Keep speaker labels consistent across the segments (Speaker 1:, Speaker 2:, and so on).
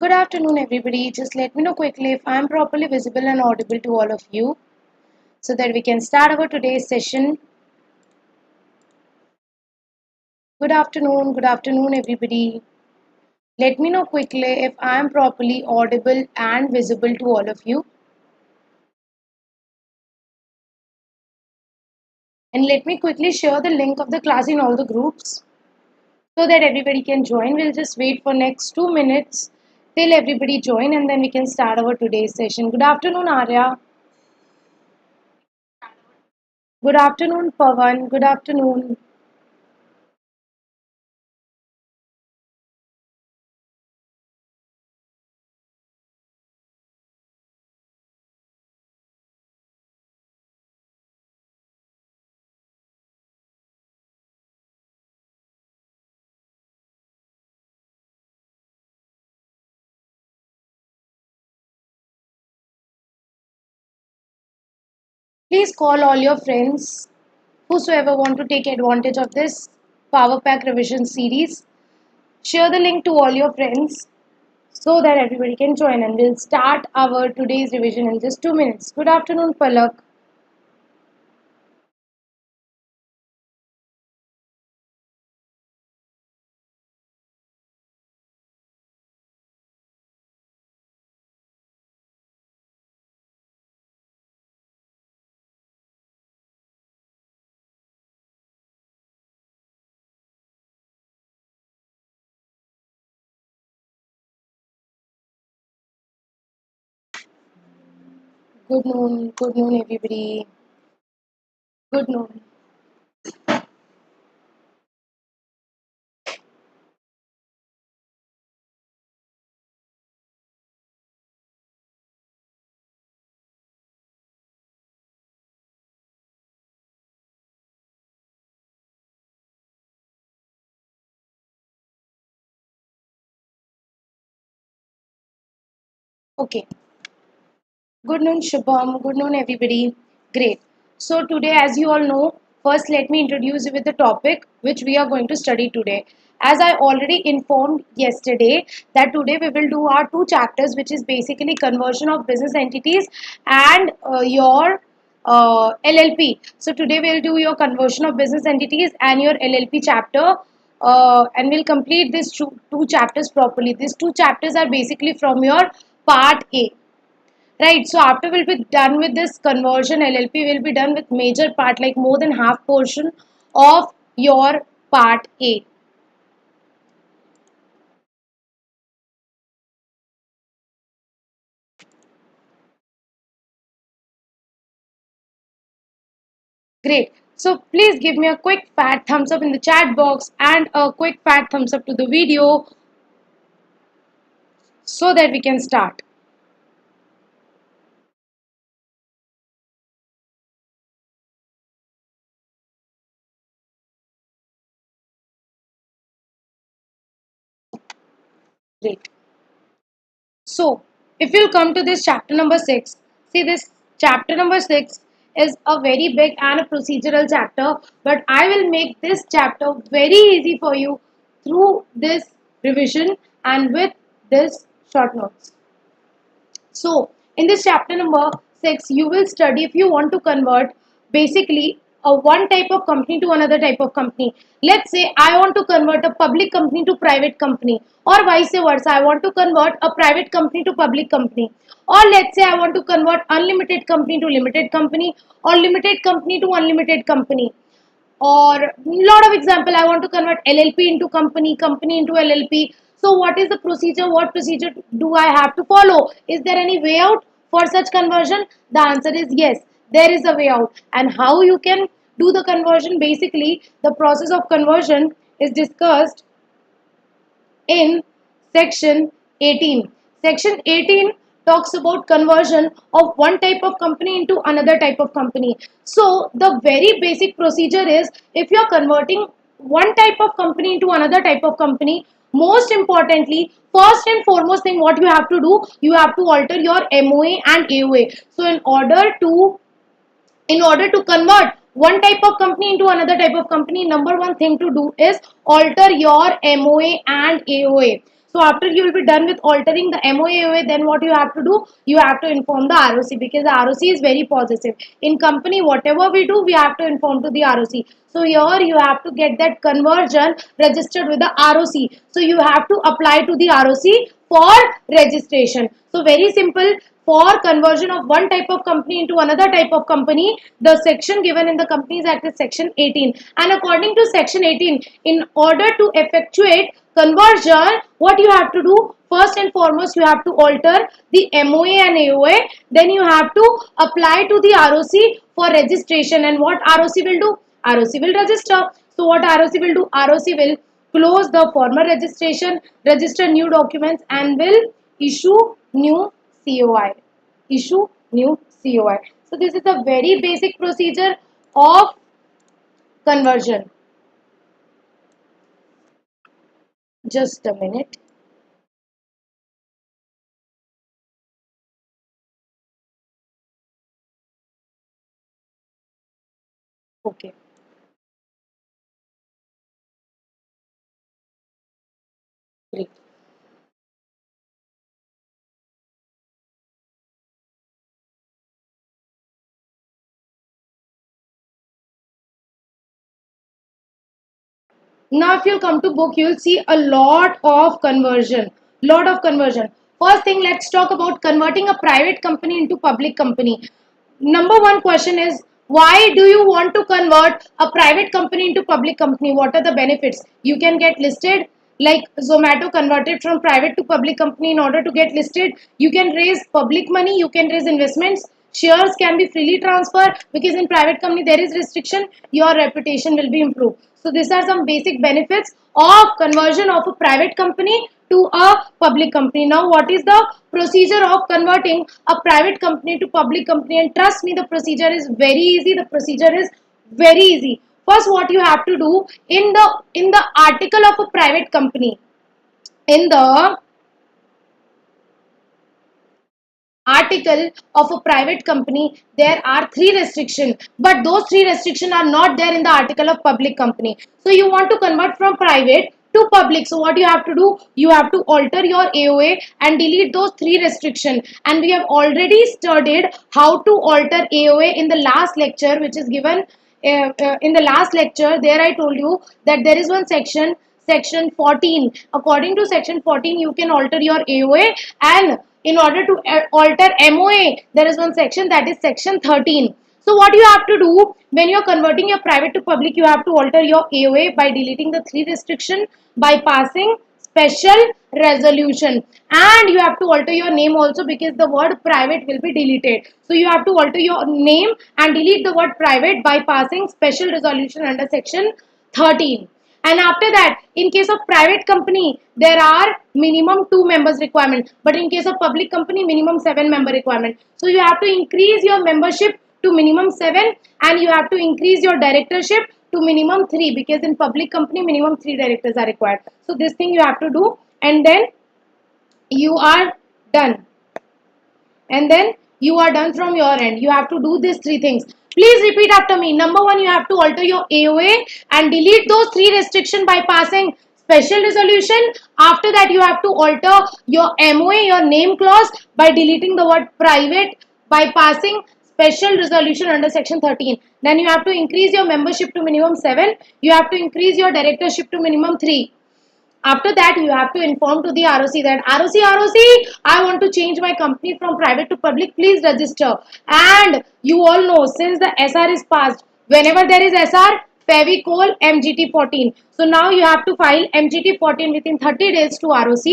Speaker 1: Good afternoon, everybody. Just let me know quickly if I am properly visible and audible to all of you so that we can start our today's session. Good afternoon, everybody. Let me know quickly if I am properly audible and visible to all of you. And let me quickly share the link of the class in all the groups so that everybody can join. We'll just wait for next 2 minutes till everybody join and then we can start our today's session. Good afternoon, Arya. Good afternoon, Pavan. Good afternoon. Please call all your friends whosoever want to take advantage of this Power Pack revision series. Share the link to all your friends so that everybody can join and we'll start our today's revision in just 2 minutes. Good afternoon, Palak. Good noon, everybody. Good noon. Okay. Good noon, Shubham. Good noon, everybody. Great. So today, as you all know, first let me introduce you with the topic which we are going to study today. As I already informed yesterday that today we will do our two chapters, which is basically conversion of business entities and your LLP. So today we'll do your conversion of business entities and your LLP chapter. And we'll complete these two chapters properly. These two chapters are basically from your part A. Right, so after we'll be done with this conversion LLP, we'll be done with major part like more than half portion of your part A. Great. So please give me a quick fat thumbs up in the chat box and a quick fat thumbs up to the video so that we can start. Great. So, if you'll come to this chapter number 6, see this chapter number 6 is a very big and a procedural chapter, but I will make this chapter very easy for you through this revision and with this short notes. So, in this chapter number 6, you will study if you want to convert basically a one type of company to another type of company. Let's say I want to convert a public company to private company, or vice versa. I want to convert a private company to public company, or let's say I want to convert unlimited company to limited company, or limited company to unlimited company, or lot of example. I want to convert LLP into company, company into LLP. So what is the procedure? What procedure do I have to follow? Is there any way out for such conversion? The answer is yes, there is a way out. And how you can do the conversion? Basically, the process of conversion is discussed in section 18. Section 18 talks about conversion of one type of company into another type of company. So the very basic procedure is, if you are converting one type of company into another type of company, most importantly, first and foremost thing what you have to do, you have to alter your MOA and AOA. So in order to convert one type of company into another type of company, number one thing to do is alter your MOA and AOA. So after you will be done with altering the MOA, then what you have to do? You have to inform the ROC, because the ROC is very possessive. In company, whatever we do, we have to inform to the ROC. So here you have to get that conversion registered with the ROC. So you have to apply to the ROC for registration. So very simple. For conversion of one type of company into another type of company, the section given in the Companies Act is section 18. And according to section 18, in order to effectuate conversion, what you have to do? First and foremost, you have to alter the MOA and AOA. Then you have to apply to the ROC for registration. And what ROC will do? ROC will register. So what ROC will do? ROC will close the former registration, register new documents, and will issue new COI. Issue new COI. So this is a very basic procedure of conversion. Just a minute. Okay. Great. Now, if you'll come to book, you'll see a lot of conversion. Lot of conversion. First thing, let's talk about converting a private company into public company. Number one question is, why do you want to convert a private company into public company? What are the benefits? You can get listed, like Zomato converted from private to public company in order to get listed. You can raise public money, you can raise investments. Shares can be freely transferred, because in private company there is restriction. Your reputation will be improved. So these are some basic benefits of conversion of a private company to a public company. Now, what is the procedure of converting a private company to public company? And trust me, the procedure is very easy. The procedure is very easy. First, what you have to do, in the article of a private company, in the article of a private company, there are three restrictions, but those three restrictions are not there in the article of public company. So you want to convert from private to public. So what you have to do? You have to alter your AOA and delete those three restrictions. And we have already studied how to alter AOA in the last lecture, which is given in the last lecture. There I told you that there is one section, section 14. According to section 14, you can alter your AOA, and in order to alter MOA, there is one section, that is section 13. So what you have to do when you are converting your private to public, you have to alter your AOA by deleting the three restriction, by passing special resolution, and you have to alter your name also, because the word private will be deleted. So you have to alter your name and delete the word private by passing special resolution under section 13. And after that, in case of private company, there are minimum 2 members requirement, but in case of public company, minimum 7 member requirement. So you have to increase your membership to minimum 7, and you have to increase your directorship to minimum 3, because in public company minimum 3 directors are required. So this thing you have to do, and then you are done. And then you are done from your end. You have to do these three things. Please repeat after me. Number one, you have to alter your AOA and delete those three restrictions by passing special resolution. After that, you have to alter your MOA, your name clause, by deleting the word private, by passing special resolution under section 13. Then you have to increase your membership to minimum 7. You have to increase your directorship to minimum 3. After that, you have to inform to the ROC that ROC, I want to change my company from private to public. Please register. And you all know, since the SR is passed, whenever there is SR, Fevicol MGT 14. So now you have to file MGT 14 within 30 days to ROC.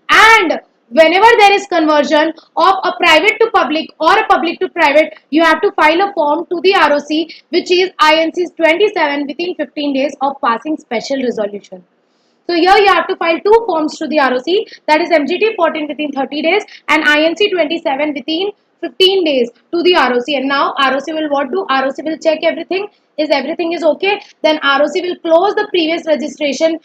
Speaker 1: And whenever there is conversion of a private to public or a public to private, you have to file a form to the ROC, which is INC 27 within 15 days of passing special resolution. So here you have to file two forms to the ROC, that is MGT 14 within 30 days and INC 27 within 15 days to the ROC. And now ROC will what do? ROC will check everything. Is everything is okay? Then ROC will close the previous registration,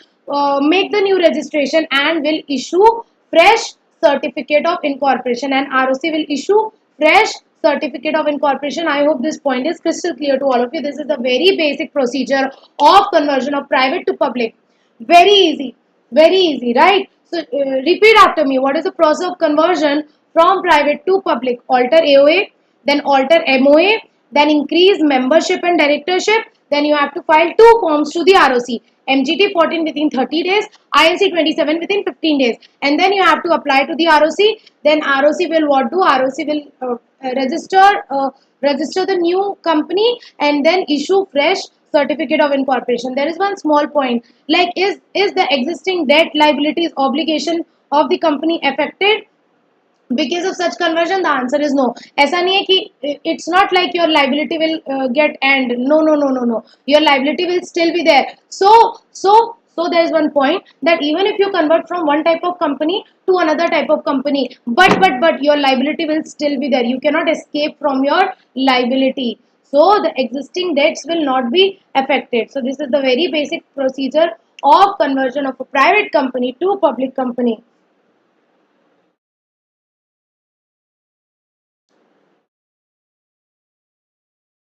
Speaker 1: make the new registration, and will issue fresh certificate of incorporation. And ROC will issue fresh certificate of incorporation. I hope this point is crystal clear to all of you. This is the very basic procedure of conversion of private to public. Very easy, right? So repeat after me. What is the process of conversion from private to public? Alter AOA, then alter MOA, then increase membership and directorship. Then you have to file two forms to the ROC. MGT 14 within 30 days, INC 27 within 15 days. And then you have to apply to the ROC. Then ROC will what do? ROC will register the new company and then issue fresh certificate of incorporation. There is one small point, like is the existing debt, liabilities, obligation of the company affected because of such conversion? The answer is no. ऐसा नहीं है कि it's not like your liability will get end. No, no, no, no, no, your liability will still be there. So there is one point that even if you convert from one type of company to another type of company, but your liability will still be there. You cannot escape from your liability. So the existing debts will not be affected. So this is the very basic procedure of conversion of a private company to a public company.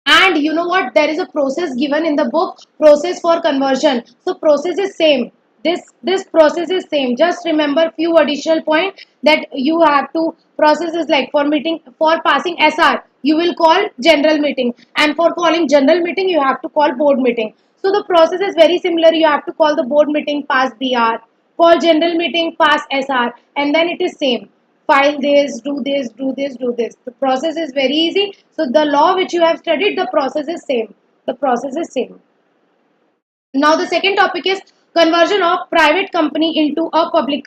Speaker 1: And you know what, there is a process given in the book, process for conversion. So process is same. This process is same. Just remember few additional point, that you have to, process is like for meeting, for passing SR you will call general meeting, and for calling general meeting you have to call board meeting. So the process is very similar. You have to call the board meeting, pass BR, call general meeting, pass SR, and then it is same. File this, do this, do this, do this. The process is very easy. So the law which you have studied, the process is same. The process is same. Now the second topic is conversion of private company into a public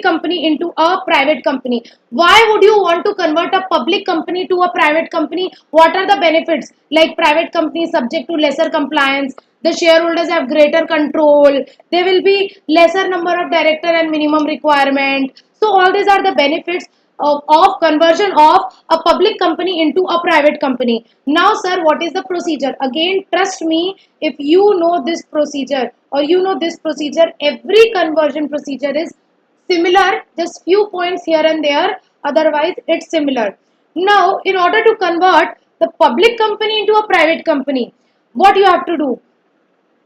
Speaker 1: company into a private company. Why would you want to convert a public company to a private company? What are the benefits? Like private company is subject to lesser compliance. The shareholders have greater control. There will be lesser number of director and minimum requirement. So all these are the benefits of conversion of a public company into a private company. Now, sir, what is the procedure? Again, trust me, if you know this procedure or you know this procedure, every conversion procedure is similar, just few points here and there, otherwise it's similar. Now, in order to convert the public company into a private company, what you have to do?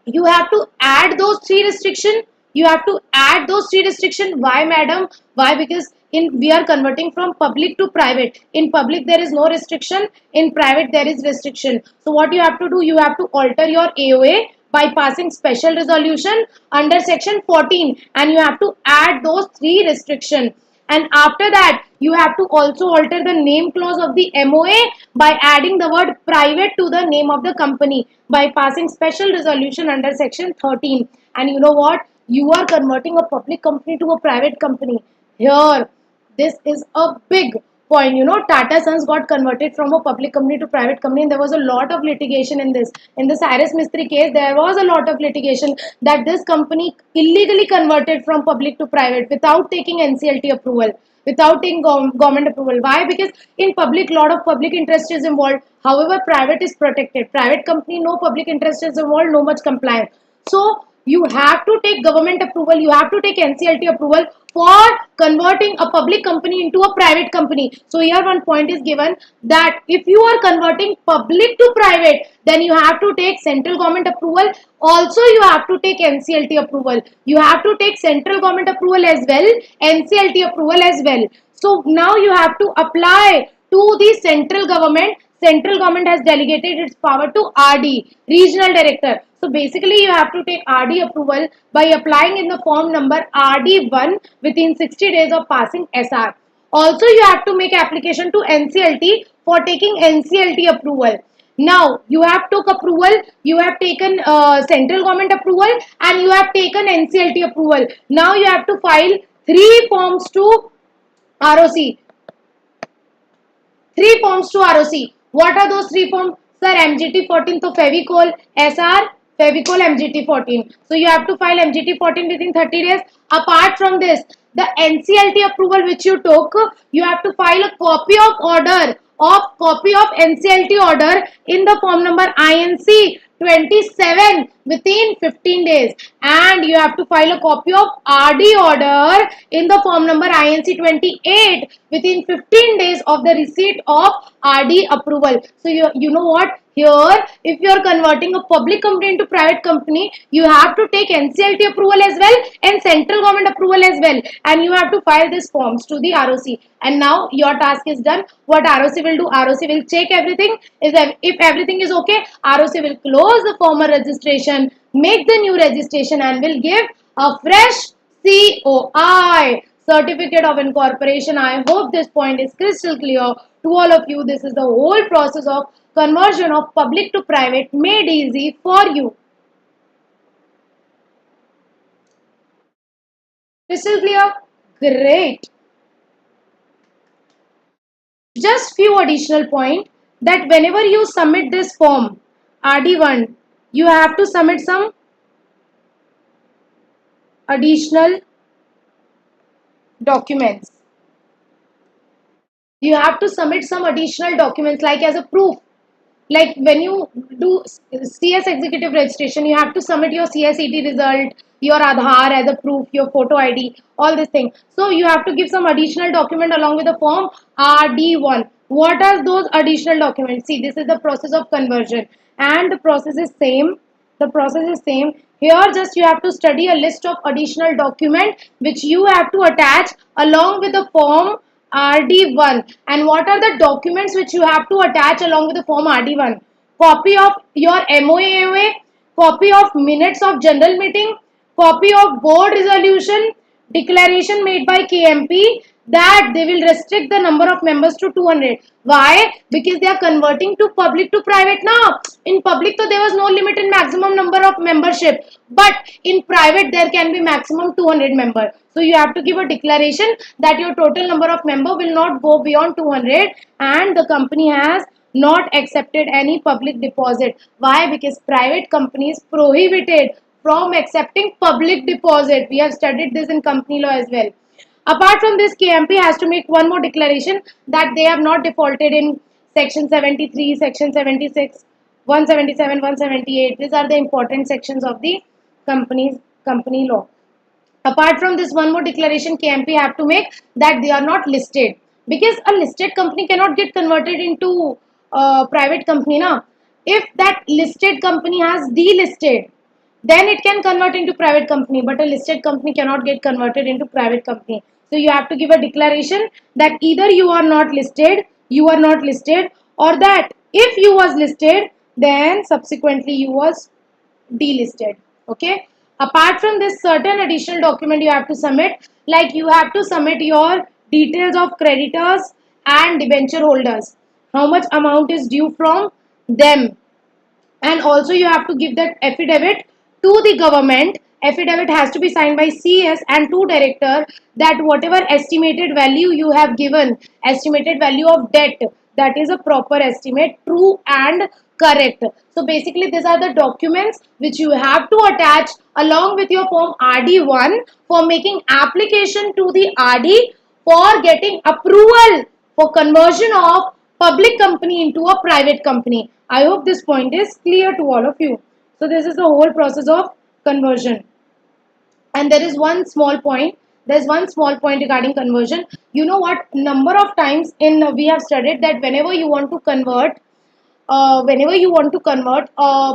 Speaker 1: You have to add those three restriction. You have to add those three restriction. Why, madam? Why? Because in we are converting from public to private. In public there is no restriction, in private there is restriction. So what you have to do, you have to alter your AOA by passing special resolution under section 14, and you have to add those three restrictions. And after that you have to also alter the name clause of the MOA by adding the word private to the name of the company by passing special resolution under section 13. And you know what, you are converting a public company to a private company. Here this is a big point. You know, Tata Sons got converted from a public company to private company, and there was a lot of litigation in this. In the Cyrus Mistry case, there was a lot of litigation that this company illegally converted from public to private without taking NCLT approval, without taking government approval. Why? Because in public, lot of public interest is involved. However, private is protected. Private company, no public interest is involved, no much compliance. So you have to take government approval, you have to take NCLT approval for converting a public company into a private company. So here one point is given, that if you are converting public to private, then you have to take central government approval. Also you have to take NCLT approval. You have to take central government approval as well, NCLT approval as well. So now you have to apply to the central government. Central government has delegated its power to RD, regional director. So basically you have to take RD approval by applying in the form number RD1 within 60 days of passing SR. Also you have to make application to NCLT for taking NCLT approval. Now you have took approval, you have taken central government approval, and you have taken NCLT approval. Now you have to file three forms to ROC. Three forms to ROC. What are those three forms? Sir, MGT 14 to Fevicol, SR, Fevicol MGT 14. So you have to file MGT 14 within 30 days. Apart from this, the NCLT approval which you took, you have to file a copy of NCLT order in the form number INC 27 within 15 days, and you have to file a copy of RD order in the form number INC 28 within 15 days of the receipt of RD approval. So you know what, here if you are converting a public company into private company, you have to take NCLT approval as well and central government approval as well, and you have to file these forms to the ROC. And now your task is done. What ROC will do, ROC will check everything. If everything is okay, ROC will close the former registration, make the new registration, and will give a fresh COI, certificate of incorporation. I hope this point is crystal clear to all of you. This is the whole process of conversion of public to private made easy for you. Crystal clear? Great. Just few additional point, that whenever you submit this form RD1, you have to submit some additional documents. You have to submit some additional documents like as a proof. Like when you do CS executive registration, you have to submit your CSET result, your Aadhaar as a proof, your photo ID, all these things. So you have to give some additional document along with the form RD1. What are those additional documents? See, this is the process of conversion, and the process is same. The process is same. Here just you have to study a list of additional document which you have to attach along with the form RD1. And what are the documents which you have to attach along with the form RD1? Copy of your MOA, copy of minutes of general meeting, copy of board resolution, declaration made by KMP that they will restrict the number of members to 200. Why? Because they are converting to public to private now. In public, so there was no limit in maximum number of membership, but in private there can be maximum 200 member. So you have to give a declaration that your total number of member will not go beyond 200, and the company has not accepted any public deposit. Why? Because private companies prohibited from accepting public deposit. We have studied this in company law as well. Apart from this, KMP has to make one more declaration that they have not defaulted in section 73, section 76, 177, 178. These are the important sections of the company law. Apart from this, one more declaration KMP have to make that they are not listed, because a listed company cannot get converted into private company now. If that listed company has delisted, then it can convert into private company, but a listed company cannot get converted into private company. So you have to give a declaration that either you are not listed, or that if you was listed, then subsequently you was delisted. Okay. Apart from this, certain additional document you have to submit, like you have to submit your details of creditors and debenture holders, how much amount is due from them, and also you have to give that affidavit to the government. Affidavit has to be signed by CS and two director, that whatever estimated value you have given, estimated value of debt, that is a proper estimate, true and correct. So basically these are the documents which you have to attach along with your form RD1 for making application to the RD for getting approval for conversion of public company into a private company. I hope this point is clear to all of you. So this is the whole process of conversion. And there is one small point. There's one small point regarding conversion. You know what? Number of times in we have studied that whenever you want to convert a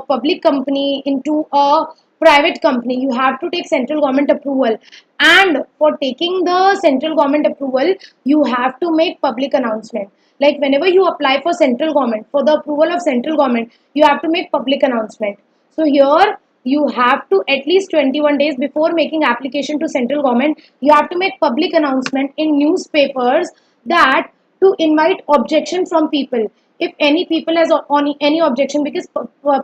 Speaker 1: public company into a private company, you have to take central government approval, and for taking the central government approval you have to make public announcement. Like whenever you apply for central government, for the approval of central government, you have to make public announcement. So here you have to, at least 21 days before making application to central government, you have to make public announcement in newspapers, that to invite objection from people. If any people has on any objection, because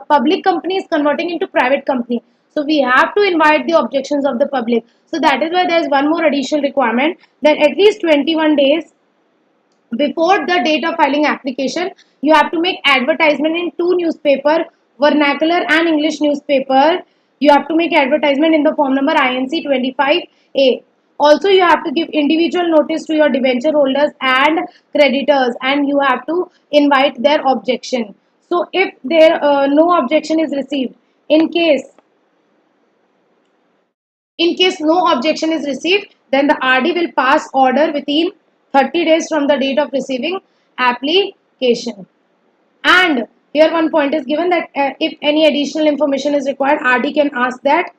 Speaker 1: public company is converting into private company, so we have to invite the objections of the public. So that is why there is one more additional requirement, that at least 21 days before the date of filing application, you have to make advertisement in two newspaper, vernacular and English newspaper. You have to make advertisement in the form number INC 25A. Also you have to give individual notice to your debenture holders and creditors, and you have to invite their objection. So if there no objection is received, in case no objection is received, then the RD will pass order within 30 days from the date of receiving application. And here one point is given that if any additional information is required, RD can ask that.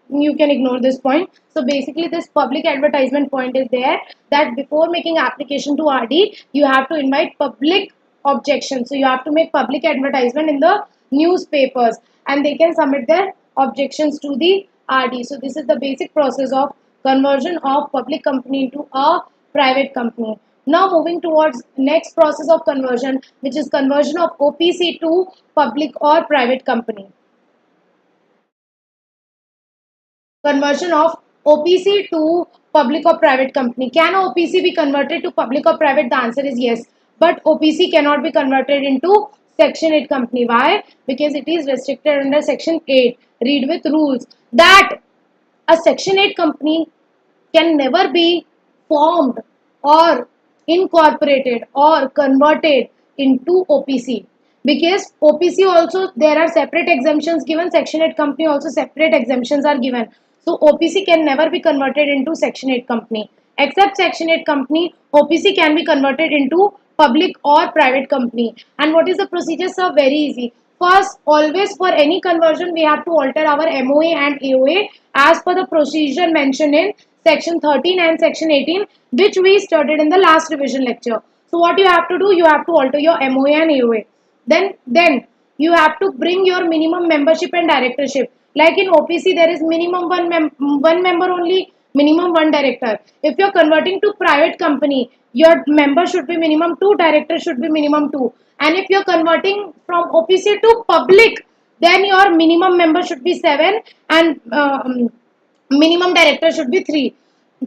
Speaker 1: You can ignore this point. So basically this public advertisement point is there, that before making application to RD, you have to invite public objection. So you have to make public advertisement in the newspapers, and they can submit their objections to the RD. So this is the basic process of conversion of public company into a private company. Now moving towards next process of conversion, which is conversion of OPC to public or private company. Conversion of OPC to public or private company. Can OPC be converted to public or private? The answer is yes. But OPC cannot be converted into Section 8 company. Why? Because it is restricted under Section 8. Read with rules that a Section 8 company can never be formed or incorporated or converted into OPC, because OPC also there are separate exemptions given, Section 8 company also separate exemptions are given. So OPC can never be converted into Section 8 company. Except Section 8 company, OPC can be converted into public or private company. And what is the procedure, sir? Very easy. First, always for any conversion, we have to alter our MOA and AOA as per the procedure mentioned in Section 13 and Section 18, which we studied in the last revision lecture. So what you have to do, you have to alter your MOA and AOA. Then you have to bring your minimum membership and directorship. Like in OPC, there is minimum one member only, minimum one director. If you're converting to private company, your member should be minimum two, director should be minimum two. And if you're converting from OPC to public, then your minimum member should be seven, and minimum director should be three.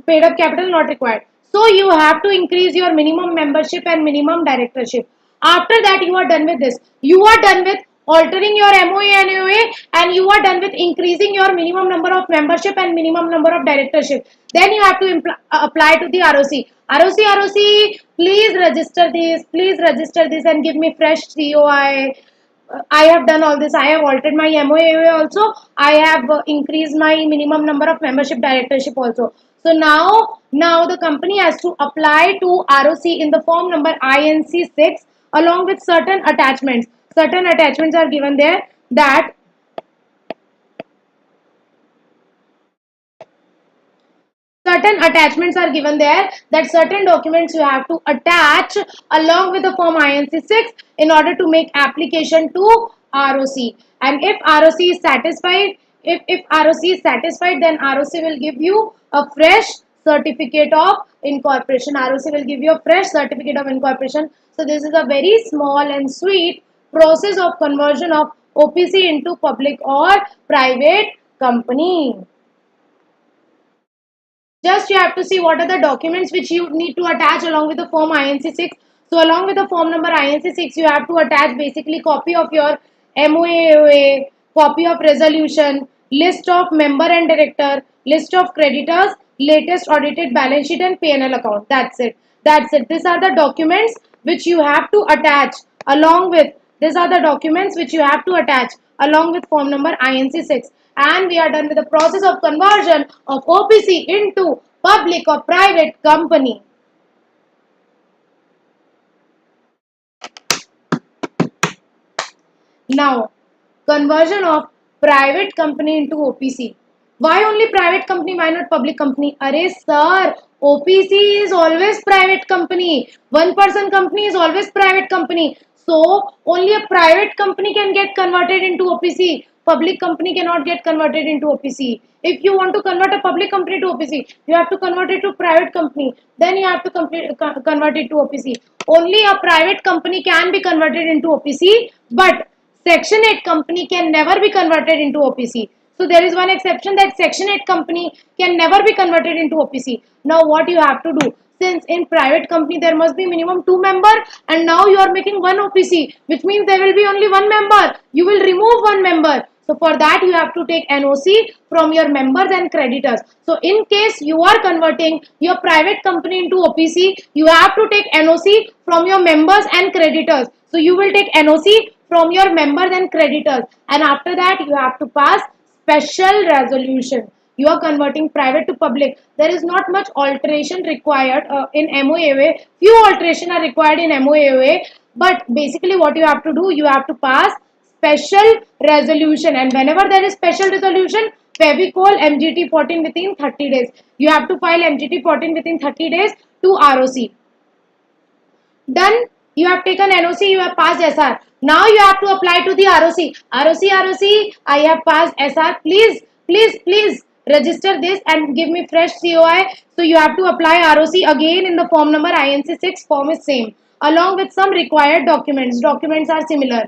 Speaker 1: Paid up capital not required. So you have to increase your minimum membership and minimum directorship. After that, you are done with this. You are done with altering your MOA and AOA, and you are done with increasing your minimum number of membership and minimum number of directorship. Then you have to apply to the ROC. ROC, please register this. Please register this and give me fresh COI. I have done all this. I have altered my MOA also. I have increased my minimum number of membership directorship also. So now the company has to apply to ROC in the form number INC 6 along with certain attachments. Certain attachments are given there, that certain attachments are given there, that certain documents you have to attach along with the form INC 6 in order to make application to ROC. And if ROC is satisfied, if ROC is satisfied, then ROC will give you a fresh certificate of incorporation. ROC will give you a fresh certificate of incorporation. So this is a very small and sweet process of conversion of OPC into public or private company. Just you have to see what are the documents which you need to attach along with the form INC 6. So along with the form number INC 6, you have to attach basically copy of your MOA, copy of resolution, list of member and director, list of creditors, latest audited balance sheet and P&L account. That's it. That's it. These are the documents which you have to attach along with. These are the documents which you have to attach along with form number INC 6. And we are done with the process of conversion of OPC into public or private company. Now, conversion of private company into OPC. Why only private company? Why not public company? Arey sir, OPC is always private company. One person company is always private company. So, only a private company can get converted into OPC. Public company cannot get converted into OPC. If you want to convert a public company to OPC, you have to convert it to private company. Then you have to convert it to OPC. Only a private company can be converted into OPC, but Section 8 company can never be converted into OPC. So there is one exception, that Section 8 company can never be converted into OPC. Now what you have to do? Since in private company there must be minimum 2 member, and now you are making one OPC, which means there will be only one member. You will remove one member. So for that you have to take NOC from your members and creditors. So in case you are converting your private company into OPC, you have to take NOC from your members and creditors. So you will take NOC from your members and creditors, and after that you have to pass special resolution. You are converting private to public. There is not much alteration required in MOAA. Few alteration are required in MOAA, but basically what you have to do, you have to pass special resolution, and whenever there is special resolution, Fevicol MGT 14 within 30 days. You have to file MGT 14 within 30 days to ROC. Done. You have taken NOC, you have passed SR. Now you have to apply to the ROC. ROC, I have passed SR. Please register this and give me fresh COI. So you have to apply ROC again in the form number INC 6. Form is same. Along with some required documents. Documents are similar.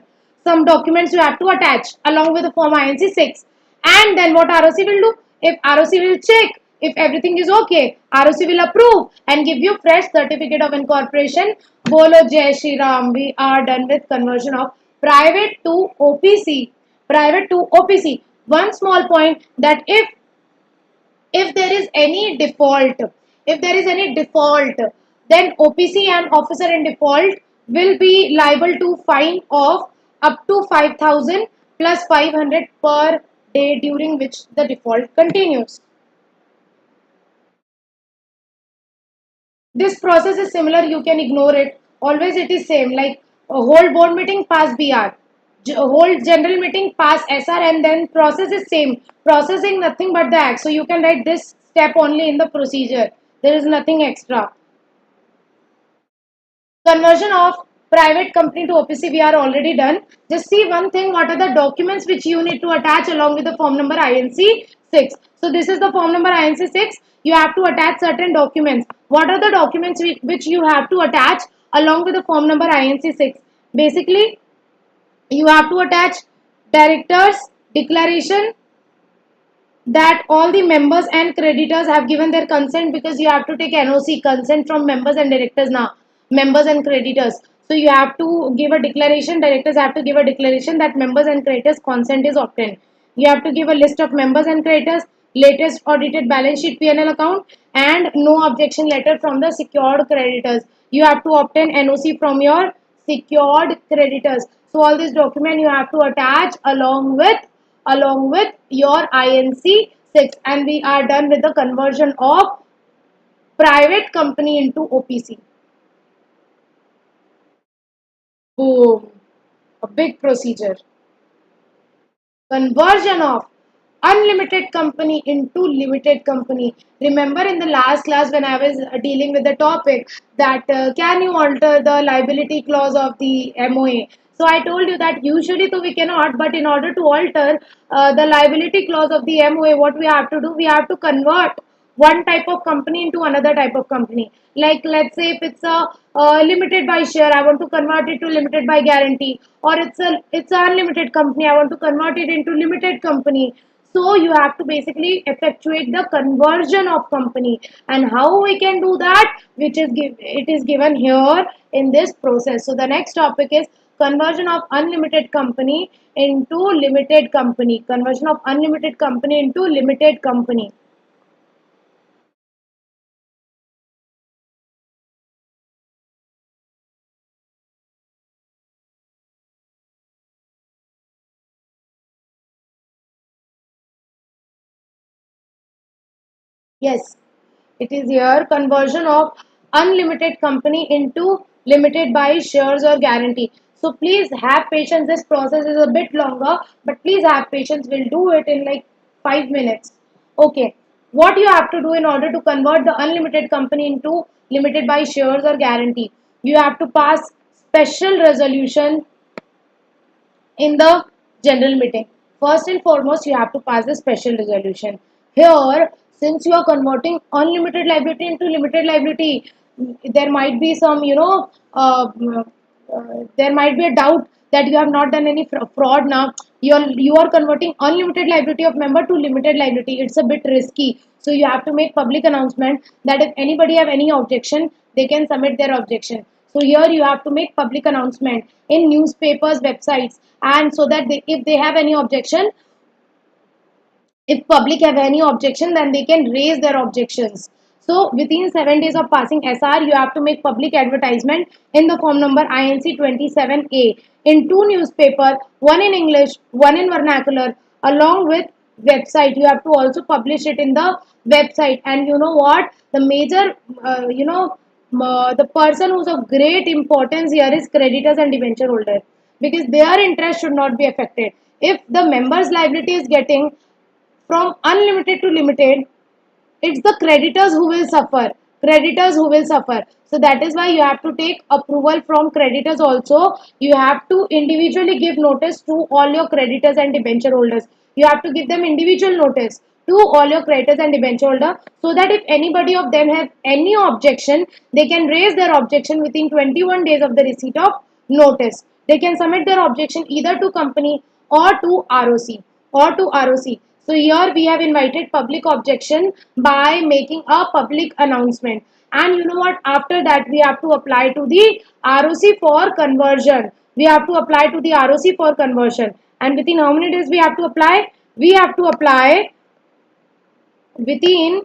Speaker 1: Some documents you have to attach along with the form INC 6. And then what ROC will do? If ROC will check, if everything is okay, ROC will approve and give you fresh certificate of incorporation. Bolo Jai Shri Ram. We are done with conversion of private to OPC. Private to OPC. One small point, that if there is any default, then OPC and officer in default will be liable to fine of up to 5,000 plus 500 per day during which the default continues. This process is similar, you can ignore it. Always it is same, like a whole board meeting pass BR, whole general meeting pass SR, and then process is same. Processing nothing but the act. So you can write this step only in the procedure. There is nothing extra. Conversion of private company to OPC we are already done. Just see one thing, what are the documents which you need to attach along with the form number INC 6. So this is the form number INC 6. You have to attach certain documents. What are the documents which you have to attach along with the form number INC 6? Basically, you have to attach directors declaration that all the members and creditors have given their consent, because you have to take NOC, consent from members and directors now, members and creditors. So you have to give a declaration, directors have to give a declaration that members and creditors consent is obtained. You have to give a list of members and creditors, latest audited balance sheet P&L account, and no objection letter from the secured creditors. You have to obtain NOC from your secured creditors. So all this document you have to attach along with your INC 6, and we are done with the conversion of private company into OPC. Boom. A big procedure. Conversion of unlimited company into limited company. Remember in the last class when I was dealing with the topic that can you alter the liability clause of the MOA? So I told you that usually though we cannot, but in order to alter the liability clause of the MOA, what we have to do, we have to convert one type of company into another type of company. Like let's say if it's a limited by share, I want to convert it to limited by guarantee, or it's an unlimited company, I want to convert it into limited company. So you have to basically effectuate the conversion of company, and how we can do that, which is it is given here in this process. So the next topic is conversion of unlimited company into limited company. Conversion of unlimited company into limited company. Yes, it is here, conversion of unlimited company into limited by shares or guarantee. So please have patience. This process is a bit longer, but please have patience. We'll do it in like 5 minutes. Okay. What you have to do in order to convert the unlimited company into limited by shares or guarantee? You have to pass special resolution in the general meeting. First and foremost, you have to pass the special resolution. Here, since you are converting unlimited liability into limited liability, there might be some, there might be a doubt that you have not done any fraud. Now you are converting unlimited liability of member to limited liability. It's a bit risky, so you have to make public announcement that if anybody have any objection, they can submit their objection. So here you have to make public announcement in newspapers, websites, and so that if they have any objection, if public have any objection, then they can raise their objections. So within 7 days of passing SR, you have to make public advertisement in the form number INC 27A in two newspaper, one in English, one in vernacular, along with website. You have to also publish it in the website. And you know what? The major, the person who's of great importance here is creditors and debenture holders, because their interest should not be affected. If the member's liability is getting from unlimited to limited, it's the creditors who will suffer. Creditors who will suffer. So that is why you have to take approval from creditors also. You have to individually give notice to all your creditors and debenture holders. You have to give them individual notice to all your creditors and debenture holder, so that if anybody of them has any objection, they can raise their objection within 21 days of the receipt of notice. They can submit their objection either to company or to ROC So here we have invited public objection by making a public announcement. And you know what? After that, we have to apply to the ROC for conversion. We have to apply to the ROC for conversion. And within how many days we have to apply? We have to apply within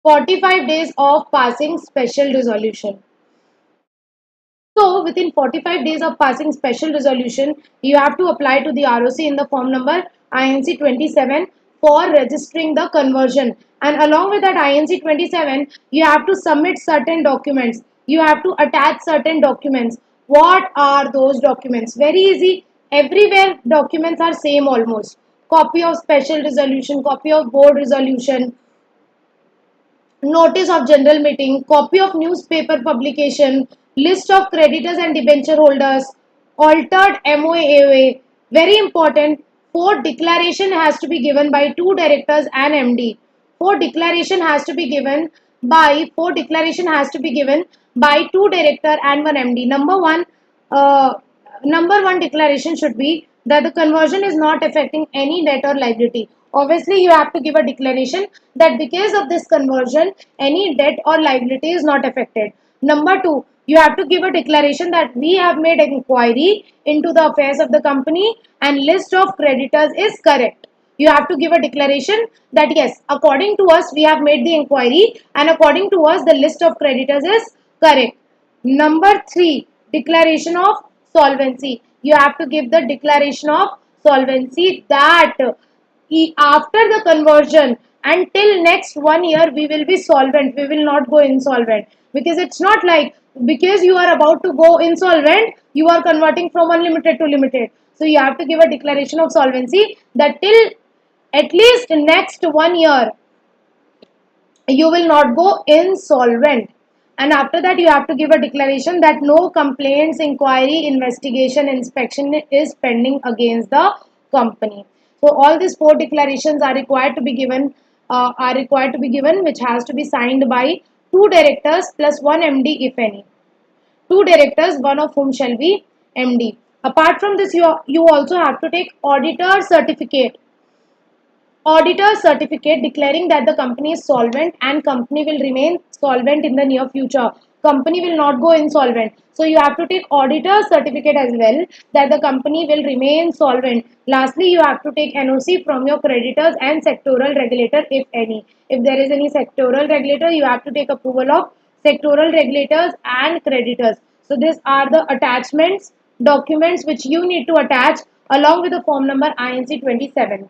Speaker 1: 45 days of passing special resolution. So within 45 days of passing special resolution, you have to apply to the ROC in the form number INC 27 for registering the conversion. And along with that INC 27, you have to submit certain documents. You have to attach certain documents. What are those documents? Very easy. Everywhere documents are same almost. Copy of special resolution, copy of board resolution, notice of general meeting, copy of newspaper publication, list of creditors and debenture holders, altered MOA. Very important, for declaration has to be given by two directors and MD. For declaration has to be given by two director and one MD. Number one declaration should be that the conversion is not affecting any debt or liability. Obviously, you have to give a declaration that because of this conversion, any debt or liability is not affected. Number two, you have to give a declaration that we have made an inquiry into the affairs of the company and list of creditors is correct. You have to give a declaration that yes, according to us, we have made the inquiry and according to us, the list of creditors is correct. Number three, declaration of solvency. You have to give the declaration of solvency that after the conversion until next 1 year we will be solvent. We will not go insolvent, because it's not like because you are about to go insolvent, you are converting from unlimited to limited. So you have to give a declaration of solvency that till at least next 1 year you will not go insolvent. And after that, you have to give a declaration that no complaints, inquiry, investigation, inspection is pending against the company. So all these four declarations are required to be given, which has to be signed by two directors plus one MD if any. Two directors, one of whom shall be MD. Apart from this, you also have to take auditor certificate declaring that the company is solvent and company will remain solvent in the near future. Company will not go insolvent. So you have to take auditor certificate as well that the company will remain solvent. Lastly, you have to take NOC from your creditors and sectoral regulator if any. If there is any sectoral regulator, you have to take approval of sectoral regulators and creditors. So these are the attachments, documents which you need to attach along with the form number INC 27.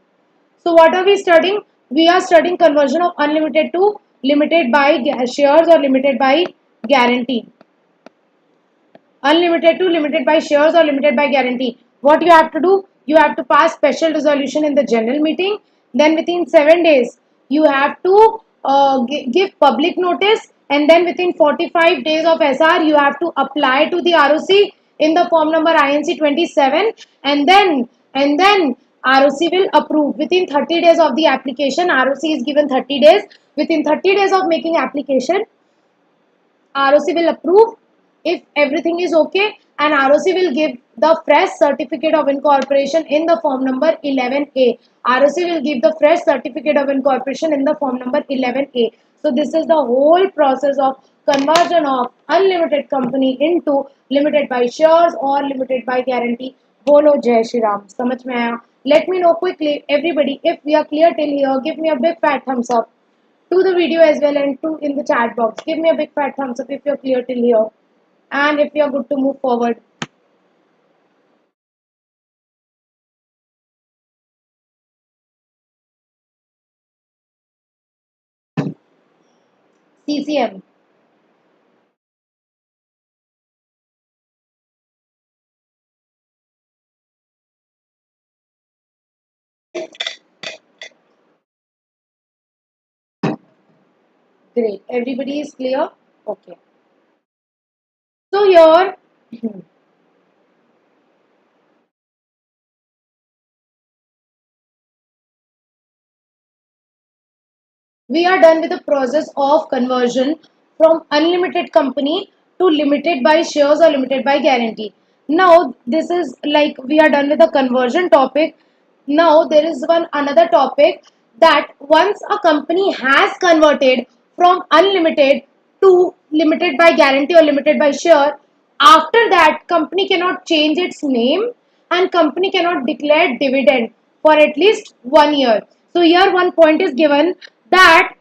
Speaker 1: So what are we studying? We are studying conversion of unlimited to limited by shares or limited by guarantee. Unlimited to limited by shares or limited by guarantee. What you have to do? You have to pass special resolution in the general meeting. Then within 7 days, you have to give public notice. And then within 45 days of SR, you have to apply to the ROC in the form number INC 27. And then ROC will approve. Within 30 days of the application, ROC is given 30 days. Within 30 days of making application, ROC will approve if everything is okay, and ROC will give the fresh certificate of incorporation in the form number 11A. ROC will give the fresh certificate of incorporation in the form number 11A. So this is the whole process of conversion of unlimited company into limited by shares or limited by guarantee. Bolo Jai Shri Ram. समझ में आया? Let me know quickly, everybody, if we are clear till here. Give me a big fat thumbs up. to the video as well and to in the chat box. Give me a big fat thumbs up if you're clear till here and if you're good to move forward. CCM. Great. Everybody is clear? Okay. So here we are done with the process of conversion from unlimited company to limited by shares or limited by guarantee. Now this is like we are done with the conversion topic. Now there is one another topic that once a company has converted from unlimited to limited by guarantee or limited by share, after that company cannot change its name and company cannot declare dividend for at least 1 year. So here one point is given that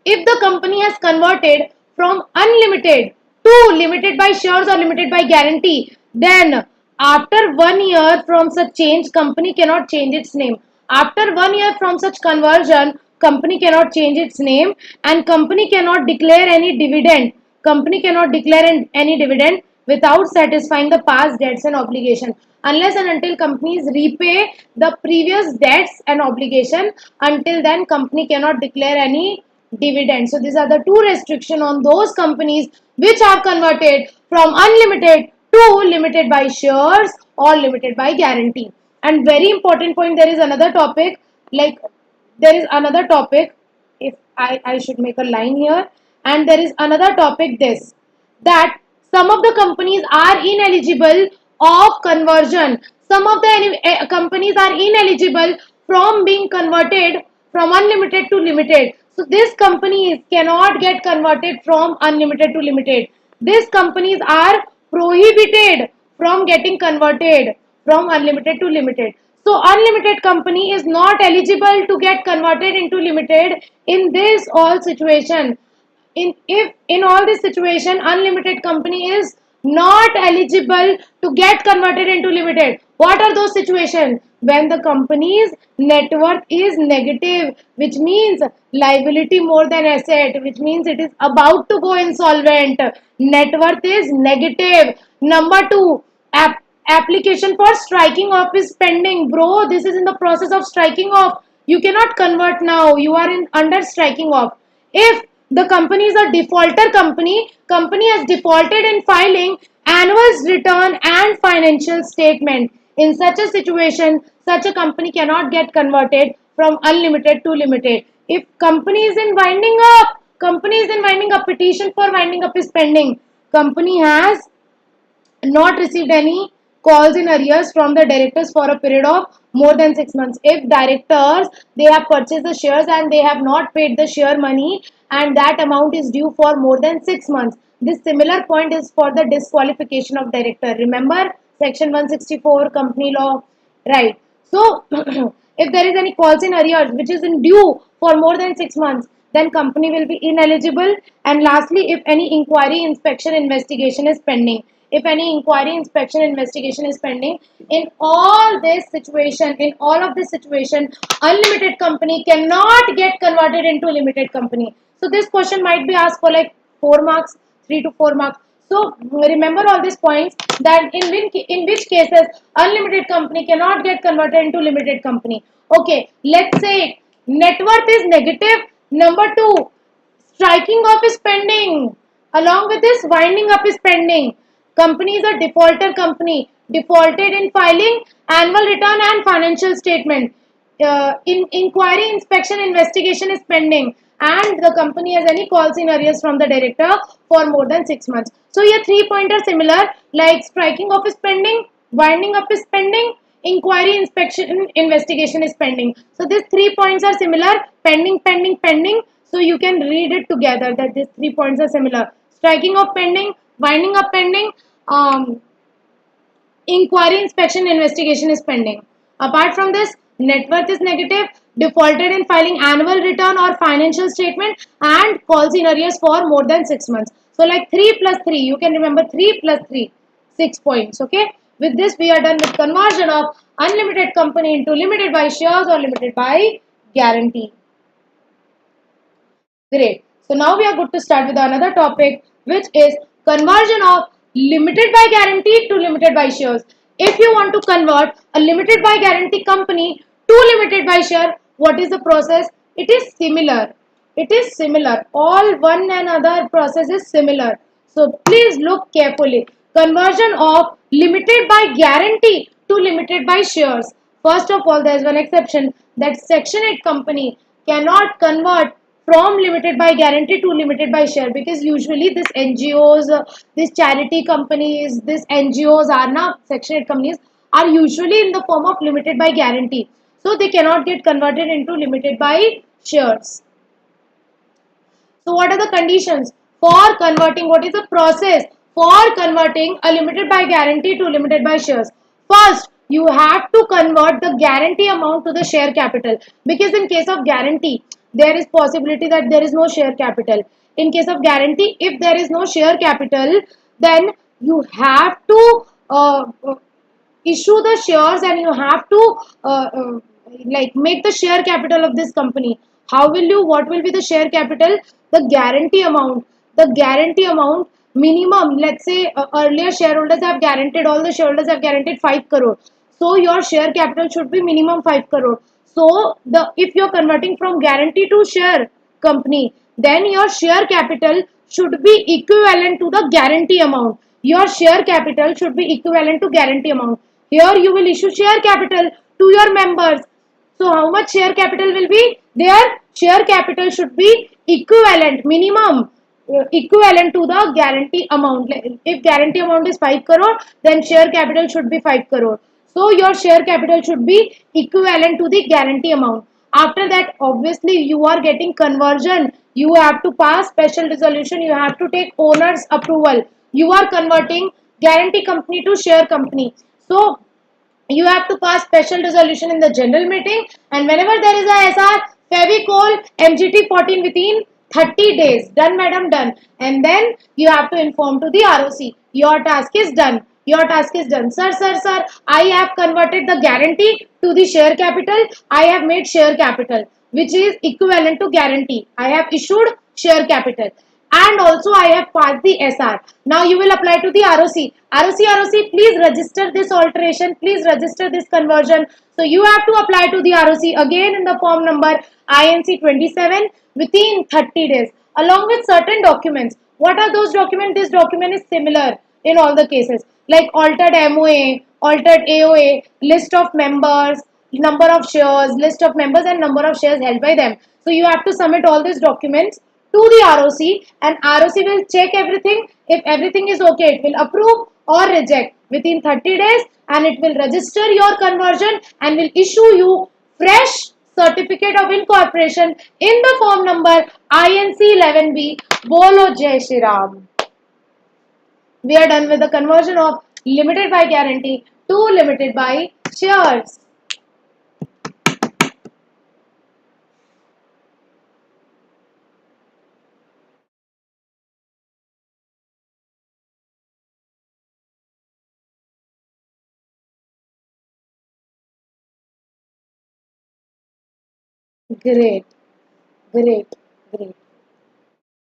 Speaker 1: if the company has converted from unlimited to limited by shares or limited by guarantee, then after 1 year from such change, company cannot change its name. After 1 year from such conversion, company cannot change its name and company cannot declare any dividend. Company cannot declare any dividend without satisfying the past debts and obligation. Unless and until companies repay the previous debts and obligation, until then company cannot declare any dividend. So these are the two restrictions on those companies which have converted from unlimited to limited by shares or limited by guarantee. And very important point, there is another topic, like there is another topic, if I should make a line here, and there is another topic this, that some of the companies are ineligible of conversion. Some of the companies are ineligible from being converted from unlimited to limited. So these companies cannot get converted from unlimited to limited. These companies are prohibited from getting converted from unlimited to limited. So unlimited company is not eligible to get converted into limited in this all situation. In all this situation, unlimited company is not eligible to get converted into limited. What are those situations? When the company's net worth is negative, which means liability more than asset, which means it is about to go insolvent. Net worth is negative. Number two, application for striking off is pending. Bro, this is in the process of striking off. You cannot convert now. You are in under striking off. If the company is a defaulter company has defaulted in filing annual return and financial statement. In such a situation, such a company cannot get converted from unlimited to limited. If company is in winding up, petition for winding up is pending. Company has not received any calls in arrears from the directors for a period of more than 6 months. If directors, they have purchased the shares and they have not paid the share money and that amount is due for more than 6 months, this similar point is for the disqualification of director. Remember section 164 company law, right? So if there is any calls in arrears which is in due for more than 6 months, then company will be ineligible. And lastly, if any inquiry, inspection, investigation is pending, if any inquiry, inspection, investigation is pending, in all of this situation, unlimited company cannot get converted into limited company. So this question might be asked for like 4 marks, 3 to 4 marks. So remember all these points, that in which cases unlimited company cannot get converted into limited company. Okay, let's say net worth is negative. Number two, striking off is pending. Along with this, winding up is pending. Company is a defaulter company, defaulted in filing annual return and financial statement. In inquiry, inspection, investigation is pending, and the company has any calls in arrears from the director for more than 6 months. So here 3 points are similar, like striking off is pending, winding up is pending, inquiry, inspection, investigation is pending. So these 3 points are similar, pending, pending, pending. So you can read it together that these 3 points are similar. Striking off pending, winding up pending, inquiry, inspection, investigation is pending. Apart from this, net worth is negative. defaulted in filing annual return or financial statement, and falls in arrears for more than 6 months. So like 3 plus 3, you can remember 3 plus 3, 6 points. Okay. With this, we are done with conversion of unlimited company into limited by shares or limited by guarantee. Great. So now we are good to start with another topic, which is conversion of limited by guarantee to limited by shares. If you want to convert a limited by guarantee company to limited by share, what is the process? It is similar. It is similar. All one and other process is similar. So please look carefully. Conversion of limited by guarantee to limited by shares. First of all, there is one exception, that Section 8 company cannot convert from limited by guarantee to limited by share, because usually this NGOs, these charity companies, these NGOs are now Section 8 companies are usually in the form of limited by guarantee. So they cannot get converted into limited by shares. So what are the conditions for converting? What is the process for converting a limited by guarantee to limited by shares? First, you have to convert the guarantee amount to the share capital, because in case of guarantee, there is possibility that there is no share capital. In case of guarantee, if there is no share capital, then you have to issue the shares, and you have to like make the share capital of this company. How will you, what will be the share capital? The guarantee amount, the guarantee amount minimum, let's say earlier shareholders have guaranteed, all the shareholders have guaranteed 5 crore, so your share capital should be minimum 5 crore. So the, if you're converting from guarantee to share company, then your share capital should be equivalent to the guarantee amount. Your share capital should be equivalent to guarantee amount. Here you will issue share capital to your members. So how much share capital will be? Their share capital should be equivalent, minimum equivalent to the guarantee amount. If guarantee amount is 5 crore, then share capital should be 5 crore. So your share capital should be equivalent to the guarantee amount. After that, obviously you are getting conversion. You have to pass special resolution. You have to take owner's approval. You are converting guarantee company to share company. So you have to pass special resolution in the general meeting, and whenever there is a SR, Fevicol MGT 14 within 30 days. Done, madam, done. And then you have to inform to the ROC. Your task is done. Your task is done. Sir, I have converted the guarantee to the share capital. I have made share capital, which is equivalent to guarantee. I have issued share capital, and also I have passed the SR. Now you will apply to the ROC. ROC, please register this alteration, please register this conversion. So you have to apply to the ROC again in the form number INC 27 within 30 days, along with certain documents. What are those documents? This document is similar in all the cases, like altered MOA, altered AOA, list of members, number of shares, list of members and number of shares held by them. So you have to submit all these documents to the ROC, and ROC will check everything. If everything is okay, it will approve or reject within 30 days, and it will register your conversion and will issue you fresh certificate of incorporation in the form number INC 11B. Bolo Jai Shri Ram. We are done with the conversion of limited by guarantee to limited by shares. Great, great, great.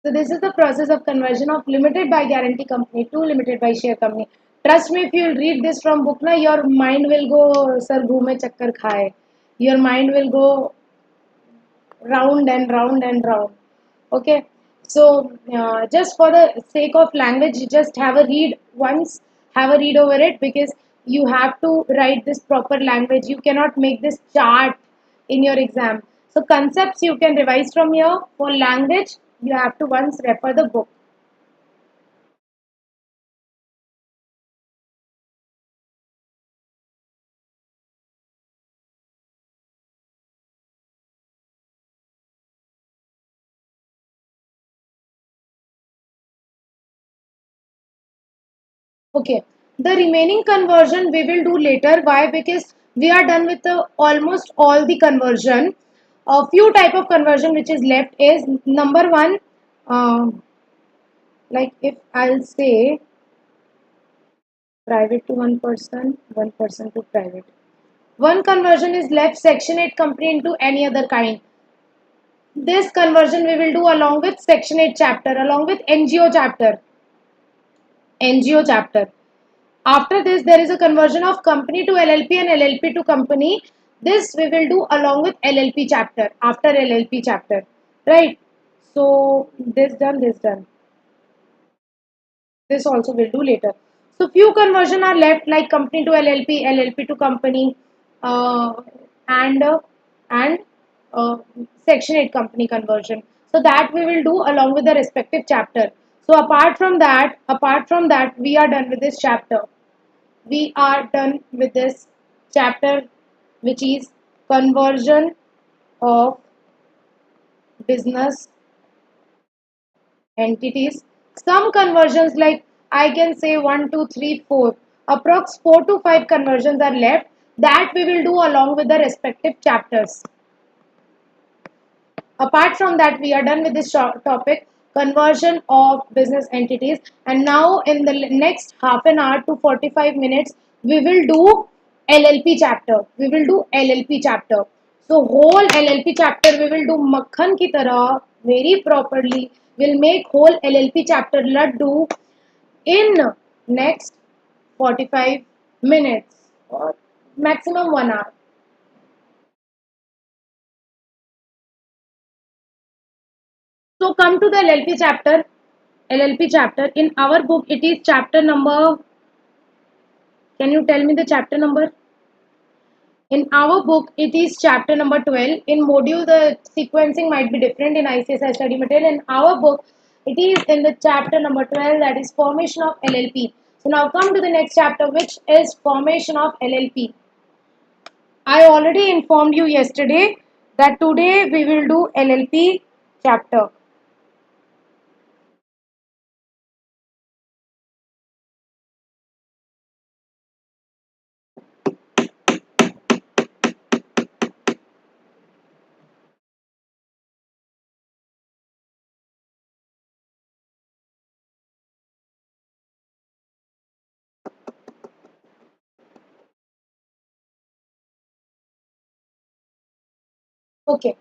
Speaker 1: So this is the process of conversion of limited by guarantee company to limited by share company. Trust me, if you will read this from book, na, your mind will go, sir, ghume chakkar khaye. Your mind will go round and round and round. Okay. So just for the sake of language, you just have a read once, have a read over it, because you have to write this proper language. You cannot make this chart in your exam. So concepts you can revise from here. For language, you have to once refer the book. Okay. The remaining conversion we will do later. Why? Because we are done with almost all the conversion. A few type of conversion which is left is number one, like if I'll say private to one person to private. One conversion is left, Section 8 company into any other kind. This conversion we will do along with Section 8 chapter, along with NGO chapter. NGO chapter. After this, there is a conversion of company to LLP and LLP to company. This we will do along with LLP chapter, after LLP chapter. Right? So, this done, this done. This also we'll do later. So few conversion are left like company to LLP, LLP to company, uh, and uh, and Section 8 company conversion. So that we will do along with the respective chapter. So apart from that, we are done with this chapter. We are done with this chapter, which is conversion of business entities. Some conversions, like I can say 1, 2, 3, 4, approx 4 to 5 conversions are left that we will do along with the respective chapters. Apart from that, we are done with this topic, conversion of business entities, and now in the next half an hour to 45 minutes we will do LLP chapter. We will do LLP chapter. So whole LLP chapter we will do makhan ki tarah, very properly. We'll make whole LLP chapter laddu in next 45 minutes or maximum 1 hour. So come to the LLP chapter. LLP chapter. In our book, it is chapter number. Can you tell me the chapter number? In our book, it is chapter number 12. In module, the sequencing might be different in ICSI study material. In our book, it is in the chapter number 12, that is formation of LLP. So now come to the next chapter, which is formation of LLP. I already informed you yesterday that today we will do LLP chapter. Okay.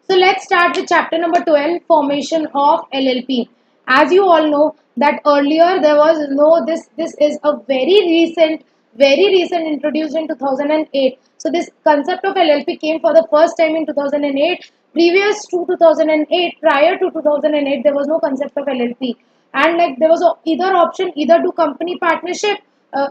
Speaker 1: So let's start with chapter number 12, formation of LLP. As you all know that earlier there was no this is a very recent introduced in 2008. So this concept of LLP came for the first time in 2008. Previous to 2008, prior to 2008, there was no concept of LLP, and like there was either option, either do company partnership,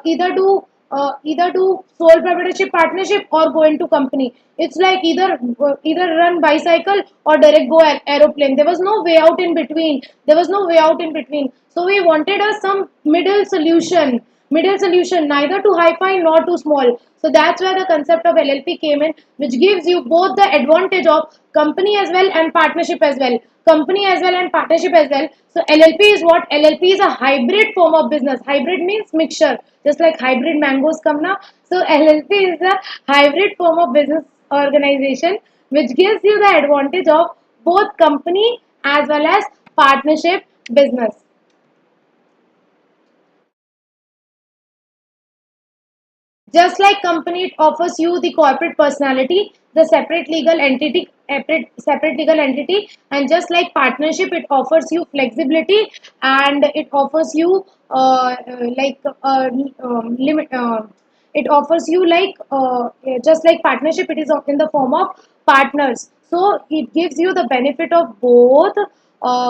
Speaker 1: either do sole proprietorship partnership or go into company. It's like either run bicycle or direct go aeroplane. There was no way out in between. There was no way out in between. So we wanted some middle solution, neither too high-fi nor too small. So that's where the concept of LLP came in, which gives you both the advantage of company as well and partnership as well. Company as well and partnership as well. So LLP is what? LLP is a hybrid form of business. Hybrid means mixture, just like hybrid mangoes come now. So LLP is a hybrid form of business organization, which gives you the advantage of both company as well as partnership business. Just like company, it offers you the corporate personality, the separate legal entity, and just like partnership, it offers you flexibility, and it offers you like limit. It offers you like just like partnership, it is in the form of partners. So it gives you the benefit of both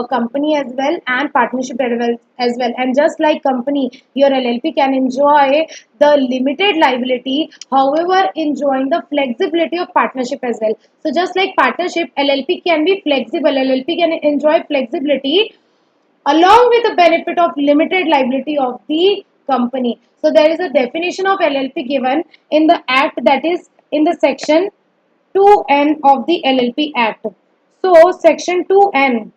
Speaker 1: company as well and partnership as well. And just like company, your LLP can enjoy the limited liability, however enjoying the flexibility of partnership as well. So just like partnership, LLP can be flexible. LLP can enjoy flexibility along with the benefit of limited liability of the company. So there is a definition of LLP given in the act, that is in the section 2N of the LLP Act. So section 2N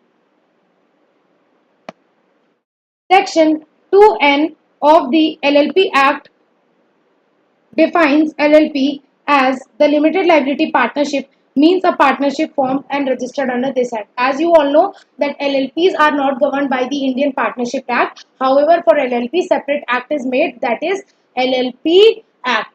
Speaker 1: Section 2N of the LLP Act defines LLP as the limited liability partnership means a partnership formed and registered under this act. As you all know that LLPs are not governed by the Indian Partnership Act. However, for LLP separate act is made, that is LLP Act.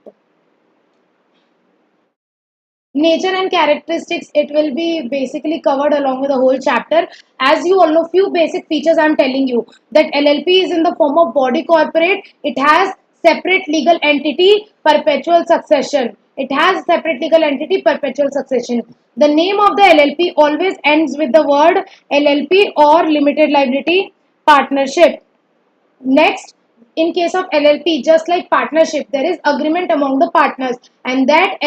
Speaker 1: Nature and characteristics, it will be basically covered along with the whole chapter. As you all know, few basic features I'm telling you, that LLP is in the form of body corporate. It has separate legal entity, perpetual succession. It has separate legal entity, perpetual succession. The name of the LLP always ends with the word LLP or limited liability partnership. Next, in case of LLP, just like partnership, there is agreement among the partners, and that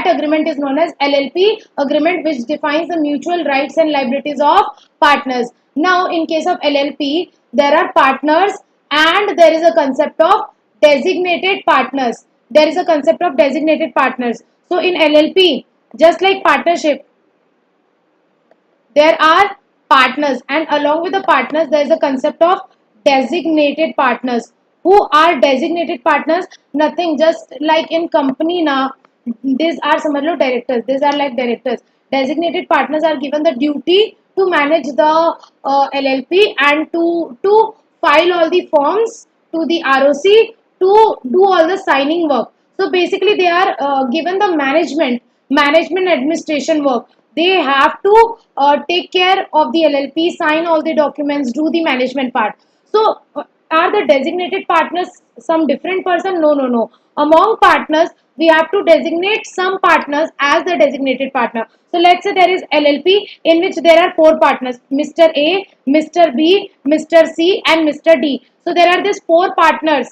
Speaker 1: agreement is known as LLP agreement, which defines the mutual rights and liabilities of partners. Now, in case of LLP, there are partners, and there is a concept of designated partners. There is a concept of designated partners. So, in LLP, just like partnership, there are partners, and along with the partners there is a concept of designated partners. Who are designated partners? Nothing, just like in company now, these are some of the directors, these are like directors. Designated partners are given the duty to manage the LLP and to file all the forms to the ROC, to do all the signing work. So basically they are given the management administration work. They have to take care of the LLP, sign all the documents, do the management part. So are the designated partners some different person? No, no, no. Among partners, we have to designate some partners as the designated partner. So let's say there is LLP in which there are four partners: Mr. A, Mr. B, Mr. C, and Mr. D. So there are these four partners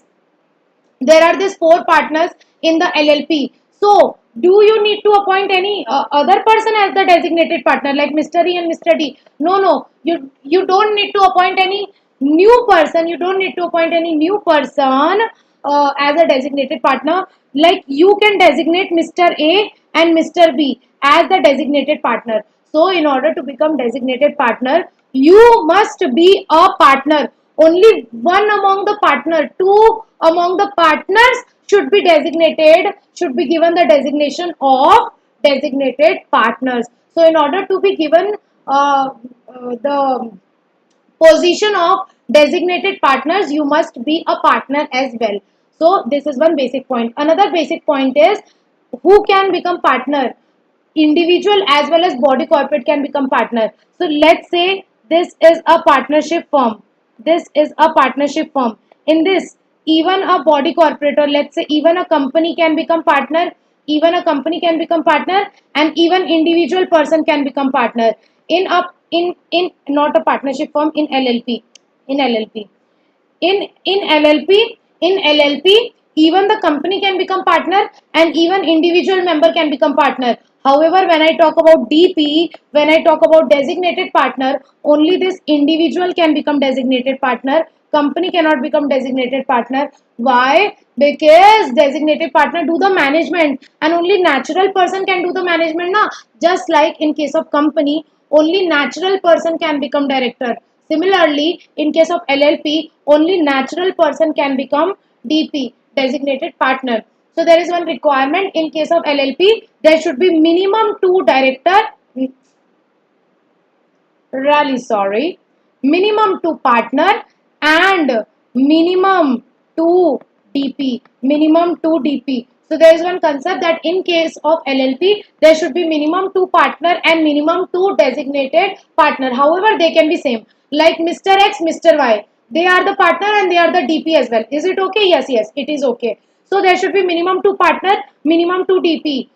Speaker 1: in the LLP. So, do you need to appoint any other person as the designated partner like Mr. E and Mr. D? No, no. You don't need to appoint any new person. You don't need to appoint any new person as a designated partner. Like you can designate Mr. A and Mr. B as the designated partner. So, in order to become designated partner, you must be a partner. Only one among the partner, two among the partners should be given the designation of designated partners. So, in order to be given the position of designated partners, you must be a partner as well. So this is one basic point. Another basic point is who can become partner. Individual as well as body corporate can become partner. So let's say this is a partnership firm. This is a partnership firm. In this, even a body corporate, or let's say even a company can become partner. Even a company can become partner, and even individual person can become partner in a in not a partnership firm, in LLP. In LLP, in LLP, even the company can become partner and even individual member can become partner. However, when I talk about DP, when I talk about designated partner, only this individual can become designated partner. Company cannot become designated partner. Why? Because designated partner do the management and only natural person can do the management. Na? Just like in case of company, only natural person can become director. Similarly, in case of LLP, only natural person can become DP, designated partner. So there is one requirement in case of LLP, there should be minimum two director, really sorry, minimum two partner and minimum two DP, minimum two DP. So there is one concept that in case of LLP, there should be minimum two partner and minimum two designated partner. However, they can be same. Like Mr. X, Mr. Y. They are the partner and they are the DP as well. Is it okay? Yes, yes, it is okay. So there should be minimum two partner, minimum two DP.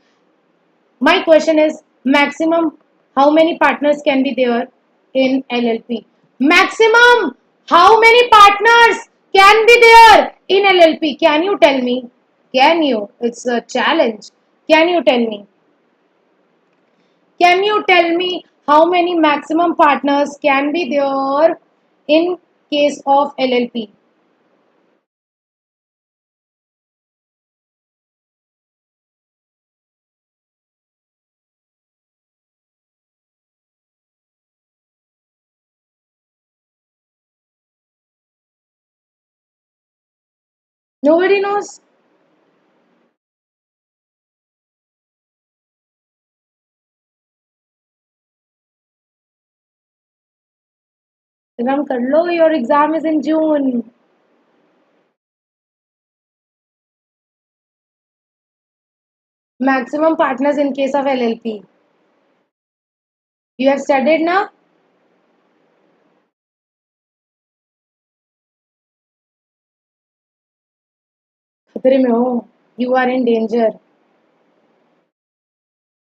Speaker 1: My question is maximum how many partners can be there in LLP? Maximum how many partners can be there in LLP? Can you tell me? Can you? It's a challenge. Can you tell me? Can you tell me how many maximum partners can be there in case of LLP? Nobody knows. Ram kar lo, your exam is in June. Maximum partners in case of LLP. You have studied now? खतरे में हो. You are in danger.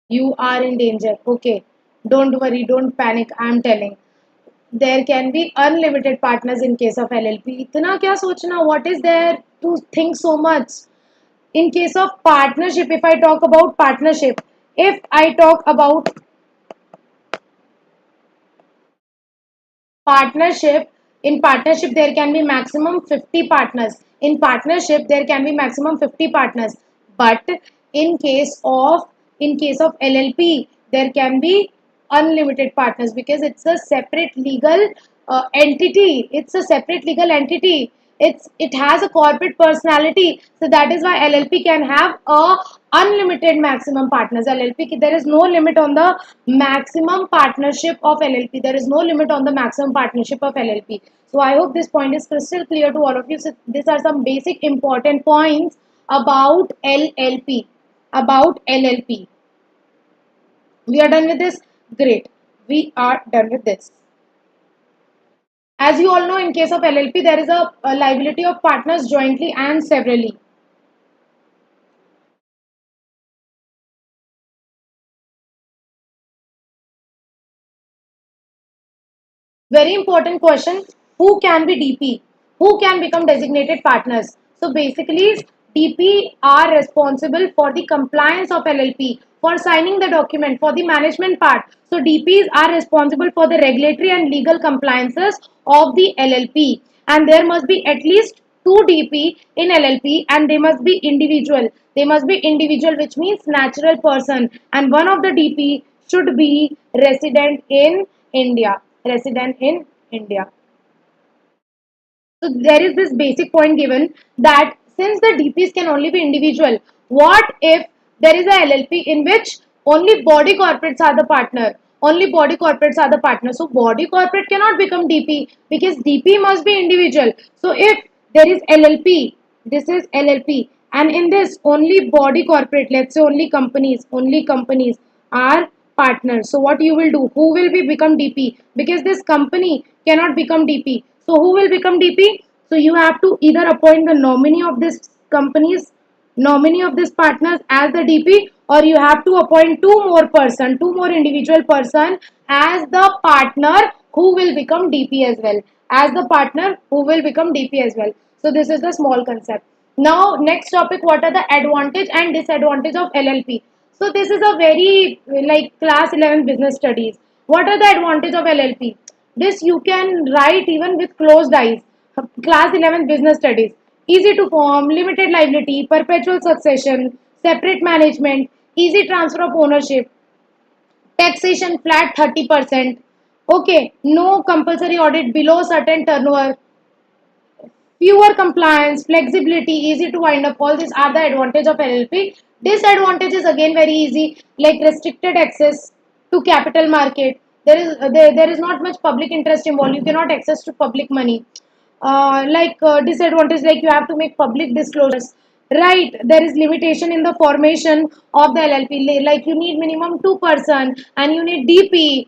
Speaker 1: You are in danger. Okay. Don't worry, don't panic. I am telling. There can be unlimited partners in case of LLP. इतना क्या सोचना? What is there to think so much? In case of partnership, if I talk about partnership, if I talk about partnership, in partnership there can be maximum 50 partners. In partnership there can be maximum 50 partners. But in case of LLP there can be unlimited partners because it's a separate legal entity. It's a separate legal entity. It has a corporate personality, so that is why LLP can have a unlimited maximum partners. LLP, there is no limit on the maximum partnership of LLP. There is no limit on the maximum partnership of LLP. So I hope this point is crystal clear to all of you. So these are some basic important points about LLP. About LLP. We are done with this. Great. We are done with this. As you all know, in case of LLP, there is a liability of partners jointly and severally. Very important question. Who can be DP? Who can become designated partners? So basically, DP are responsible for the compliance of LLP, for signing the document, for the management part. So DPs are responsible for the regulatory and legal compliances of the LLP. And there must be at least two DP in LLP, and they must be individual. They must be individual, which means natural person. And one of the DP should be resident in India. Resident in India. So there is this basic point given that since the DPs can only be individual, what if there is a LLP in which only body corporates are the partner? Only body corporates are the partner. So body corporate cannot become DP because DP must be individual. So if there is LLP, this is LLP, and in this only body corporate, let's say only companies are partners. So what you will do? Who will be become DP? Because this company cannot become DP. So who will become DP? So you have to either appoint the nominee of this company's nominee of this partners as the DP, or you have to appoint two more individual person as the partner who will become DP as well. As the partner who will become DP as well. So this is the small concept. Now next topic, what are the advantage and disadvantage of LLP? So this is a very like class 11 business studies. What are the advantage of LLP? This you can write even with closed eyes. Class 11 business studies. Easy to form, limited liability, perpetual succession, separate management, easy transfer of ownership, taxation flat 30%. Okay, no compulsory audit below certain turnover, fewer compliance, flexibility, easy to wind up. All these are the advantage of LLP. Disadvantage is again very easy, like restricted access to capital market. There is not much public interest involved. You cannot access to public money. Disadvantage, like you have to make public disclosures. Right, there is limitation in the formation of the LLP. Like you need minimum two-person and you need DP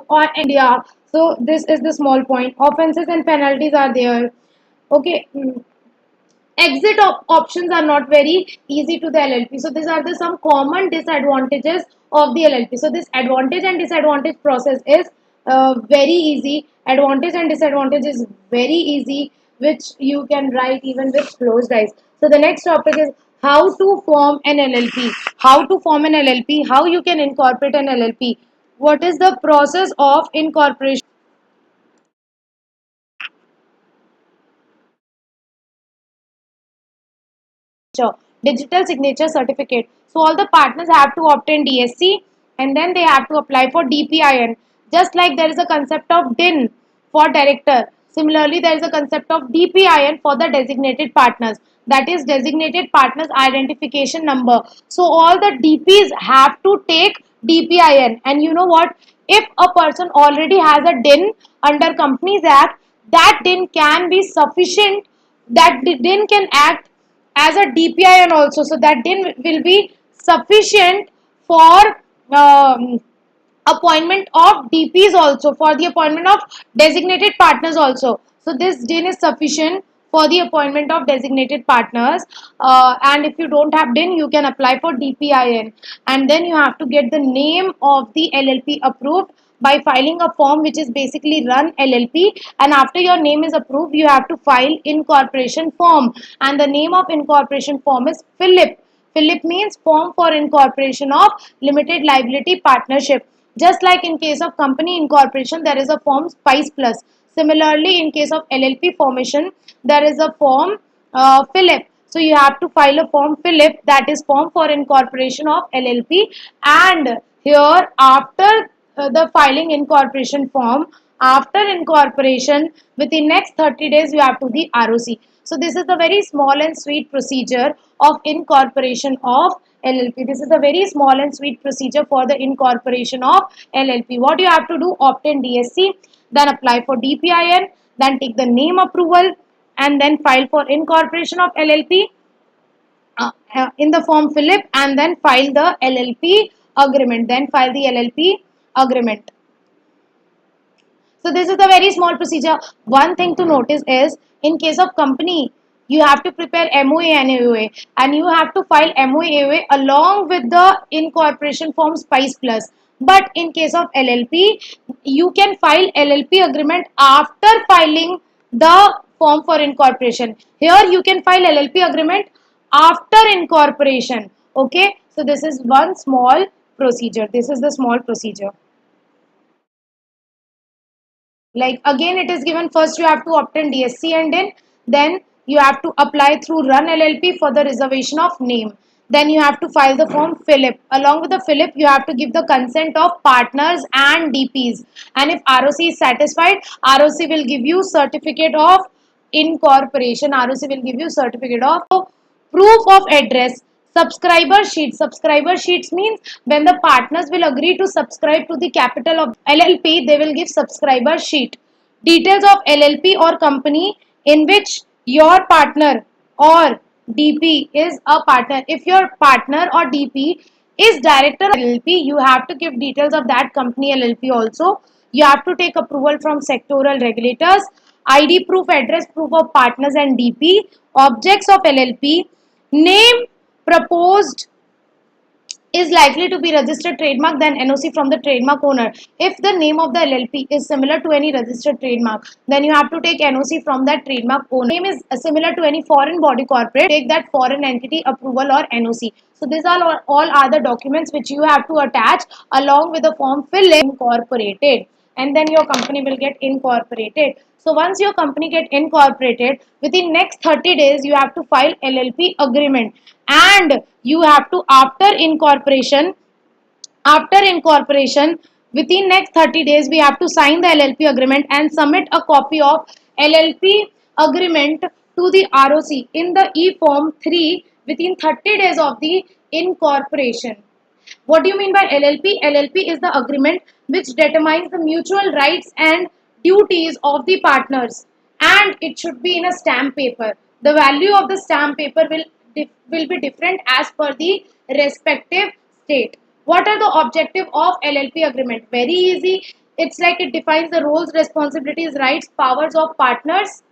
Speaker 1: on India. So this is the small point. Offenses and penalties are there. Okay, exit options are not very easy to the LLP. So these are the some common disadvantages of the LLP. So this advantage and disadvantage process is very easy. Advantage and disadvantage is very easy, which you can write even with closed eyes. So the next topic is how to form an LLP. How to form an LLP. How you can incorporate an LLP. What is the process of incorporation? Digital signature certificate. So all the partners have to obtain DSC and then they have to apply for DPIN. Just like there is a concept of DIN for director. Similarly, there is a concept of DPIN for the designated partners. That is designated partners identification number. So all the DPs have to take DPIN. And you know what? If a person already has a DIN under Companies Act, that DIN can be sufficient, that DIN can act as a DPIN also. So that DIN will be sufficient for appointment of DPs also, for the appointment of designated partners also. So this DIN is sufficient for the appointment of designated partners, and if you don't have DIN, you can apply for DPIN, and then you have to get the name of the LLP approved by filing a form which is basically run LLP. And after your name is approved, you have to file incorporation form, and the name of incorporation form is Philip. Philip means Form for Incorporation of Limited Liability Partnership. Just like in case of company incorporation, there is a form Spice Plus. Similarly, in case of LLP formation, there is a form Philip. So you have to file a form Philip, that is Form for Incorporation of LLP. And here, after the filing incorporation form, after incorporation, within next 30 days, you have to the ROC. So this is the very small and sweet procedure of incorporation of LLP. This is a very small and sweet procedure for the incorporation of LLP. What you have to do, obtain DSC, then apply for DPIN, then take the name approval, and then file for incorporation of LLP in the form Philip, and then file the LLP agreement. Then file the LLP agreement. So this is the very small procedure. One thing to notice is, in case of company, you have to prepare MOA and AOA, and you have to file MOA AOA along with the incorporation form Spice Plus. But in case of LLP, you can file LLP agreement after filing the form for incorporation. Here you can file LLP agreement after incorporation. Okay, so this is one small procedure. This is the small procedure. Like again, it is given, first you have to obtain DSC and DIN, then you have to apply through Run LLP for the reservation of name. Then you have to file the form Philip. Along with the Philip, you have to give the consent of partners and DPs. And if ROC is satisfied, ROC will give you certificate of incorporation. ROC will give you certificate of proof of address. Subscriber sheets means when the partners will agree to subscribe to the capital of LLP, they will give subscriber sheet. Details of LLP or company in which your partner or DP is a partner. If your partner or DP is director of LLP, you have to give details of that company LLP also. You have to take approval from sectoral regulators, ID proof, address proof of partners and DP, objects of LLP, name proposed is likely to be registered trademark, then NOC from the trademark owner. If the name of the LLP is similar to any registered trademark, then you have to take NOC from that trademark owner. Name is similar to any foreign body corporate, take that foreign entity approval or NOC. So these are all are the documents which you have to attach along with the form fill incorporated, and then your company will get incorporated. So once your company get incorporated, within next 30 days you have to file LLP agreement, and you have to after incorporation within next 30 days we have to sign the LLP agreement and submit a copy of LLP agreement to the ROC in the e-form 3 within 30 days of the incorporation. What do you mean by LLP? LLP is the agreement which determines the mutual rights and duties of the partners, and it should be in a stamp paper. The value of the stamp paper will be different as per the respective state. What are the objective of LLP agreement? Very easy. It's like it defines the roles, responsibilities, rights, powers of partners.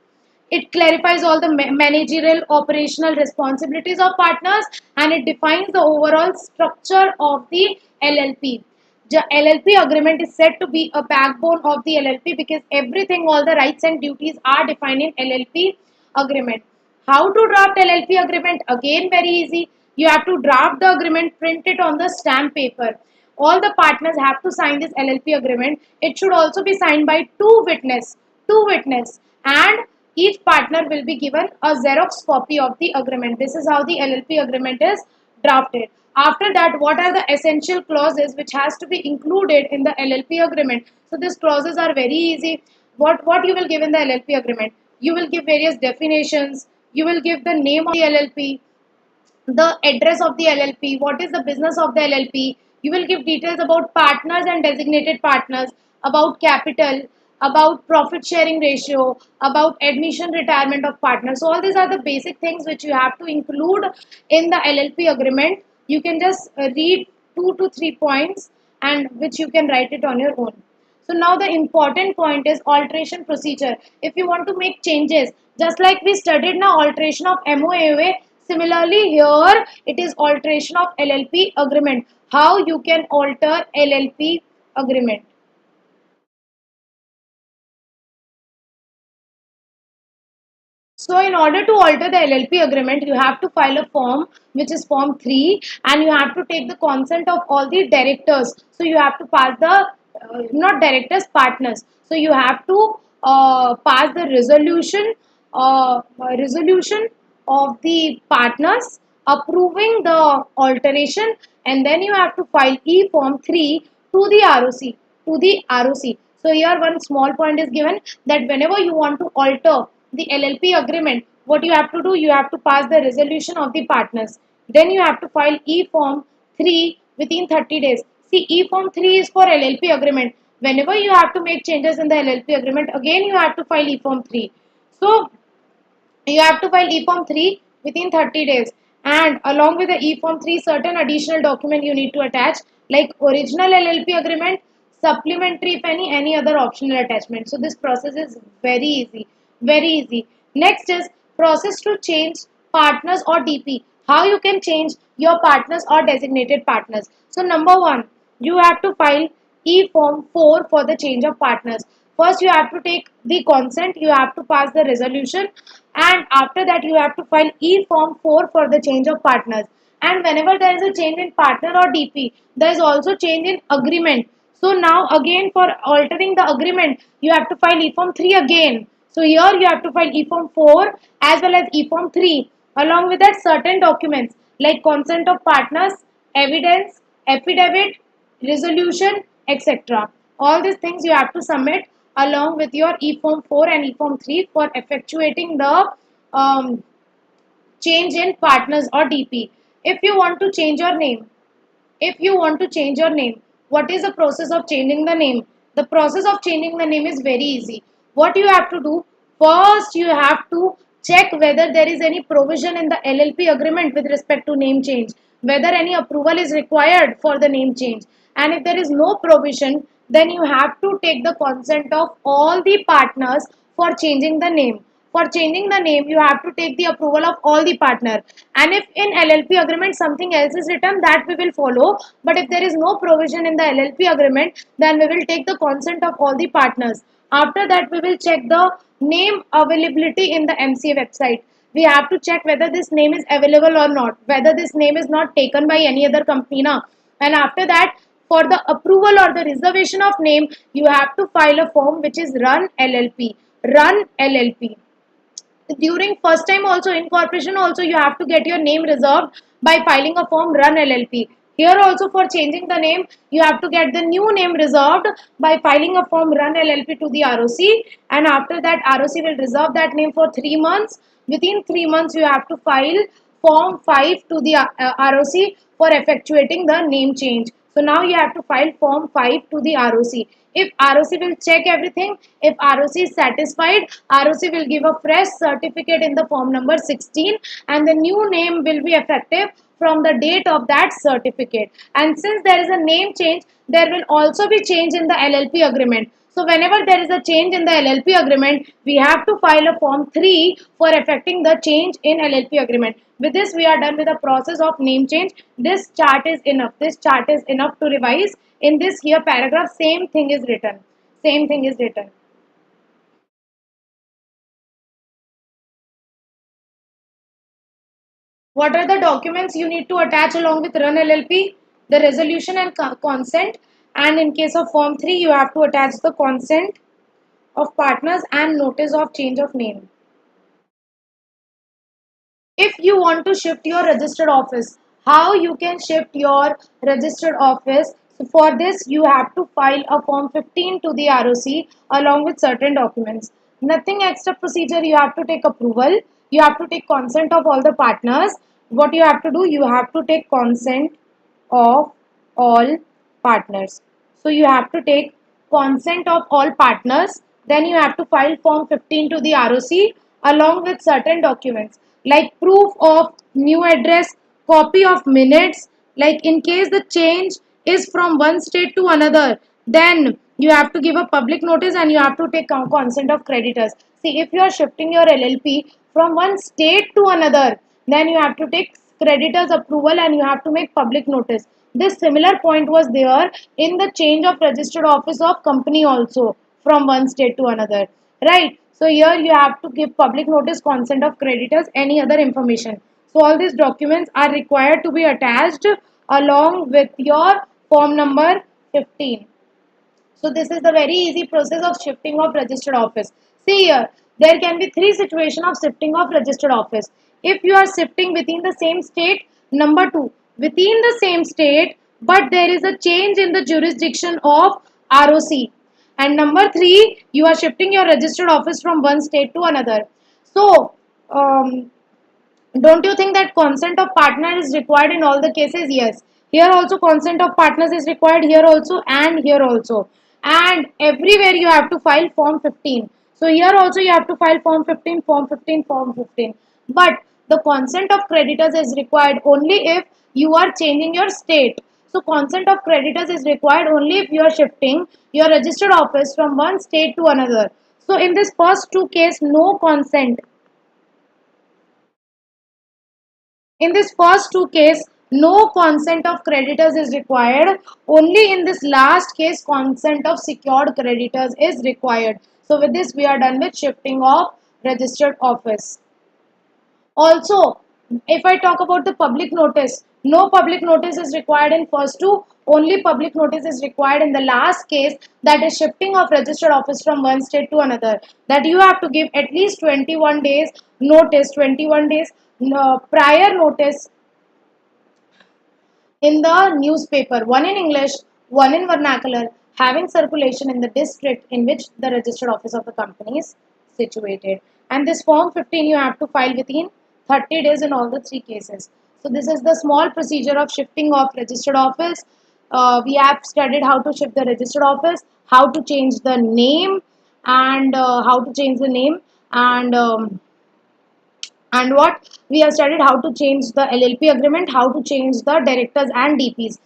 Speaker 1: It clarifies all the managerial operational responsibilities of partners, and it defines the overall structure of the LLP. The LLP agreement is said to be a backbone of the LLP because everything, all the rights and duties are defined in LLP agreement. How to draft LLP agreement? Again, very easy. You have to draft the agreement, print it on the stamp paper. All the partners have to sign this LLP agreement. It should also be signed by two witness, and each partner will be given a Xerox copy of the agreement. This is how the LLP agreement is drafted. After that, what are the essential clauses which has to be included in the LLP agreement? So these clauses are very easy. What you will give in the LLP agreement? You will give various definitions. You will give the name of the LLP, the address of the LLP, what is the business of the LLP. You will give details about partners and designated partners, about capital, about profit sharing ratio, about admission retirement of partners. So all these are the basic things which you have to include in the LLP agreement. You can just read 2 to 3 points and which you can write it on your own. So now the important point is alteration procedure. If you want to make changes, just like we studied now alteration of MOA, similarly here it is alteration of LLP agreement. How you can alter LLP agreement. So in order to alter the LLP agreement, you have to file a form which is form 3, and you have to take the consent of all the directors. So you have to pass the, not directors, partners. So you have to pass the resolution of the partners approving the alteration, and then you have to file E form 3 to the ROC, to the ROC. So here one small point is given that whenever you want to alter the LLP agreement, what you have to do, you have to pass the resolution of the partners. Then you have to file E form 3 within 30 days. See, E form 3 is for LLP agreement. Whenever you have to make changes in the LLP agreement, again you have to file E form 3. So you have to file E-form 3 within 30 days, and along with the E-form 3 certain additional document you need to attach, like original LLP agreement, supplementary if any other optional attachment. So this process is very easy, very easy. Next is process to change partners or DP. How you can change your partners or designated partners. So number one, you have to file E-form 4 for the change of partners. First, you have to take the consent, you have to pass the resolution, and after that, you have to file E form 4 for the change of partners. And whenever there is a change in partner or DP, there is also change in agreement. So now, again, for altering the agreement, you have to file E form 3 again. So here you have to file E form 4 as well as E form 3. Along with that, certain documents like consent of partners, evidence, affidavit, resolution, etc. All these things you have to submit along with your E-form 4 and E-form 3 for effectuating the change in partners or DP. If you want to change your name, if you want to change your name, what is the process of changing the name? The process of changing the name is very easy. What you have to do, first you have to check whether there is any provision in the LLP agreement with respect to name change, whether any approval is required for the name change. And if there is no provision, then you have to take the consent of all the partners for changing the name. For changing the name, you have to take the approval of all the partner. And if in LLP agreement something else is written, that we will follow. But if there is no provision in the LLP agreement, then we will take the consent of all the partners. After that, we will check the name availability in the MCA website. We have to check whether this name is available or not, whether this name is not taken by any other company now. And after that, for the approval or the reservation of name, you have to file a form which is Run LLP. Run LLP. During first time also incorporation also you have to get your name reserved by filing a form Run LLP. Here also for changing the name you have to get the new name reserved by filing a form Run LLP to the ROC, and after that ROC will reserve that name for 3 months. Within 3 months you have to file form 5 to the ROC for effectuating the name change. So now you have to file form 5 to the ROC. If ROC will check everything, if ROC is satisfied, ROC will give a fresh certificate in the form number 16, and the new name will be effective from the date of that certificate. And since there is a name change, there will also be change in the LLP agreement. So whenever there is a change in the LLP agreement, we have to file a form 3 for effecting the change in LLP agreement. With this, we are done with the process of name change. This chart is enough. This chart is enough to revise. In this here paragraph, same thing is written. Same thing is written. What are the documents you need to attach along with Run LLP? The resolution and consent. And in case of form 3, you have to attach the consent of partners and notice of change of name. If you want to shift your registered office, how you can shift your registered office? So for this, you have to file a form 15 to the ROC along with certain documents. Nothing extra procedure. You have to take approval. You have to take consent of all the partners. What you have to do, you have to take consent of all partners. So you have to take consent of all partners. Then you have to file Form 15 to the ROC along with certain documents like proof of new address, copy of minutes, like in case the change is from one state to another, then you have to give a public notice and you have to take consent of creditors. See, if you are shifting your LLP from one state to another, then you have to take creditors approval and you have to make public notice. This similar point was there in the change of registered office of company also from one state to another, right? So here you have to give public notice, consent of creditors, any other information. So all these documents are required to be attached along with your form number 15. So this is the very easy process of shifting of registered office. See here, there can be three situations of shifting of registered office. If you are shifting within the same state, number two, within the same state, but there is a change in the jurisdiction of ROC. And number three, you are shifting your registered office from one state to another. So, don't you think that consent of partner is required in all the cases? Yes. Here also consent of partners is required, here also and here also. And everywhere you have to file form 15. So here also you have to file form 15, form 15, form 15. But the consent of creditors is required only if you are changing your state. So consent of creditors is required only if you are shifting your registered office from one state to another. So in this first two case, no consent. In this first two case, no consent of creditors is required. Only in this last case, consent of secured creditors is required. So with this, we are done with shifting of registered office. Also, if I talk about the public notice, no public notice is required in first two. Only public notice is required in the last case, that is shifting of registered office from one state to another. That you have to give at least 21 days notice, 21 days prior notice in the newspaper, one in English, one in vernacular, having circulation in the district in which the registered office of the company is situated. And this form 15 you have to file within 30 days in all the three cases. So this is the small procedure of shifting of registered office. We have studied how to shift the registered office, how to change the name, and how to change the name, and what we have studied how to change the LLP agreement, how to change the directors and DPs.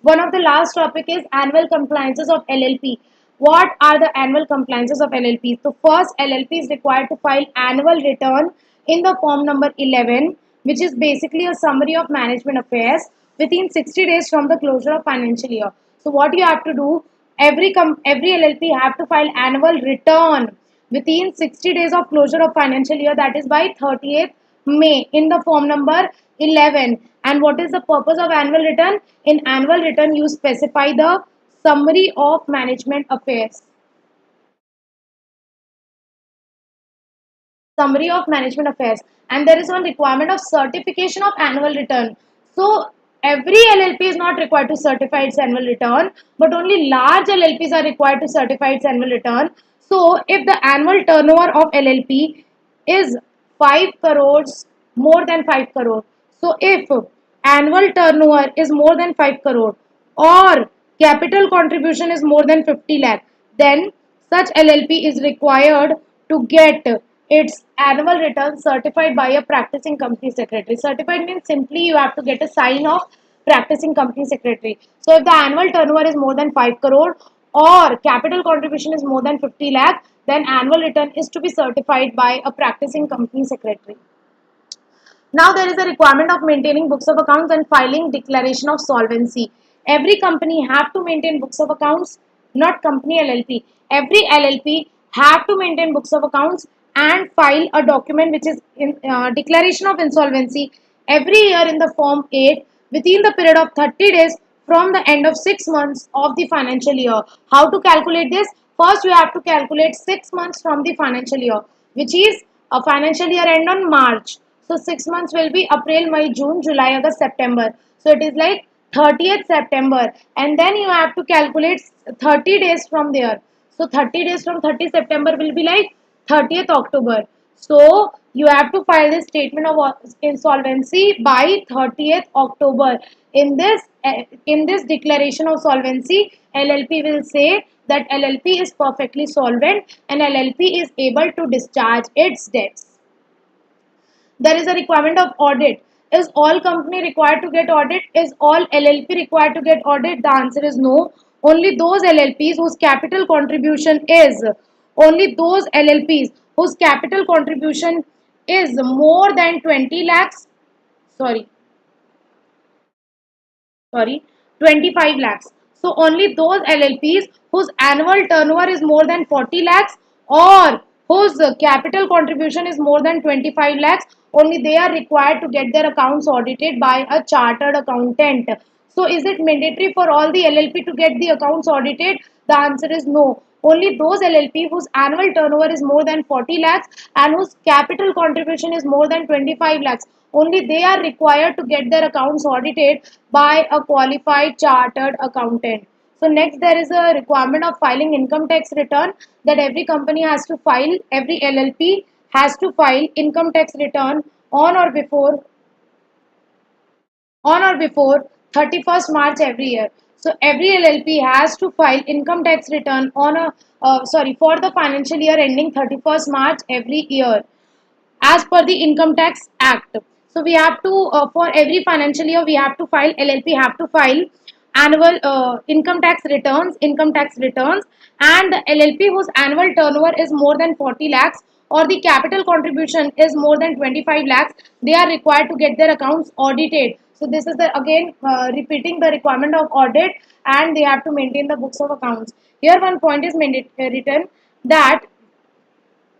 Speaker 1: One of the last topic is annual compliances of LLP. What are the annual compliances of LLP? So first, LLP is required to file annual return in the form number 11, which is basically a summary of management affairs within 60 days from the closure of financial year. So what you have to do, every LLP have to file annual return within 60 days of closure of financial year, that is by 30th May in the form number 11. And what is the purpose of annual return? In annual return, you specify the summary of management affairs. Summary of management affairs. And there is one requirement of certification of annual return. So every LLP is not required to certify its annual return, but only large LLPs are required to certify its annual return. So if the annual turnover of LLP is 5 crores, more than 5 crore. So if annual turnover is more than 5 crore or capital contribution is more than 50 lakh, then such LLP is required to get its annual return certified by a practicing company secretary. Certified means simply you have to get a sign of practicing company secretary. So if the annual turnover is more than 5 crore or capital contribution is more than 50 lakh, then annual return is to be certified by a practicing company secretary. Now there is a requirement of maintaining books of accounts and filing declaration of solvency. Every company have to maintain books of accounts, not company LLP. Every LLP have to maintain books of accounts and file a document which is in declaration of insolvency every year in the form 8 within the period of 30 days from the end of 6 months of the financial year. How to calculate this? First you have to calculate 6 months from the financial year, which is a financial year end on March. So 6 months will be April, May, June, July, August, September. So it is like 30th September, and then you have to calculate 30 days from there. So 30 days from 30 September will be like 30th October. So you have to file this statement of insolvency by 30th October. In this declaration of solvency, LLP will say that LLP is perfectly solvent and LLP is able to discharge its debts. There is a requirement of audit. Is all company required to get audit? Is all LLP required to get audit? The answer is no. Only those LLPs whose capital contribution is only those LLPs whose capital contribution is more than 20 lakhs. Sorry, sorry, 25 lakhs. So only those LLPs whose annual turnover is more than 40 lakhs or whose capital contribution is more than 25 lakhs, only they are required to get their accounts audited by a chartered accountant. So is it mandatory for all the LLP to get the accounts audited? The answer is no. Only those LLP whose annual turnover is more than 40 lakhs and whose capital contribution is more than 25 lakhs, only they are required to get their accounts audited by a qualified chartered accountant. So next there is a requirement of filing income tax return, that every company has to file, every LLP has to file income tax return on or before on or before 31st March every year. So every LLP has to file income tax return on a for the financial year ending 31st March every year as per the Income Tax Act. So we have to, for every financial year, we have to file, LLP have to file annual income tax returns, and the LLP whose annual turnover is more than 40 lakhs or the capital contribution is more than 25 lakhs, they are required to get their accounts audited. So this is the again repeating the requirement of audit, and they have to maintain the books of accounts. Here one point is written that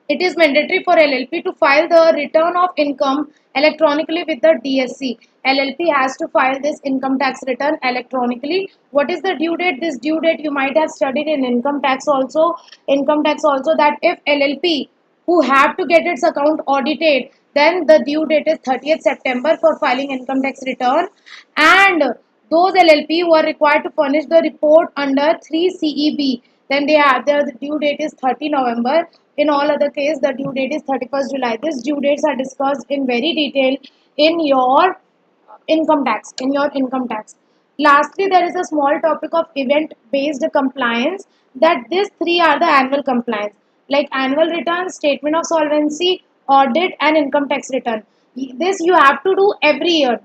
Speaker 1: it is mandatory for LLP to file the return of income electronically with the DSC. LLP has to file this income tax return electronically. What is the due date? This due date you might have studied in income tax also. Income tax also, that if LLP who have to get its account audited, then the due date is 30th September for filing income tax return, and those LLP who are required to furnish the report under 3 CEB, then their due date is 30 November. In all other case, the due date is 31st July. These due dates are discussed in very detail in your income tax. Lastly, there is a small topic of event based compliance, that these three are the annual compliance, like annual return, statement of solvency, audit, and income tax return. This you have to do every year.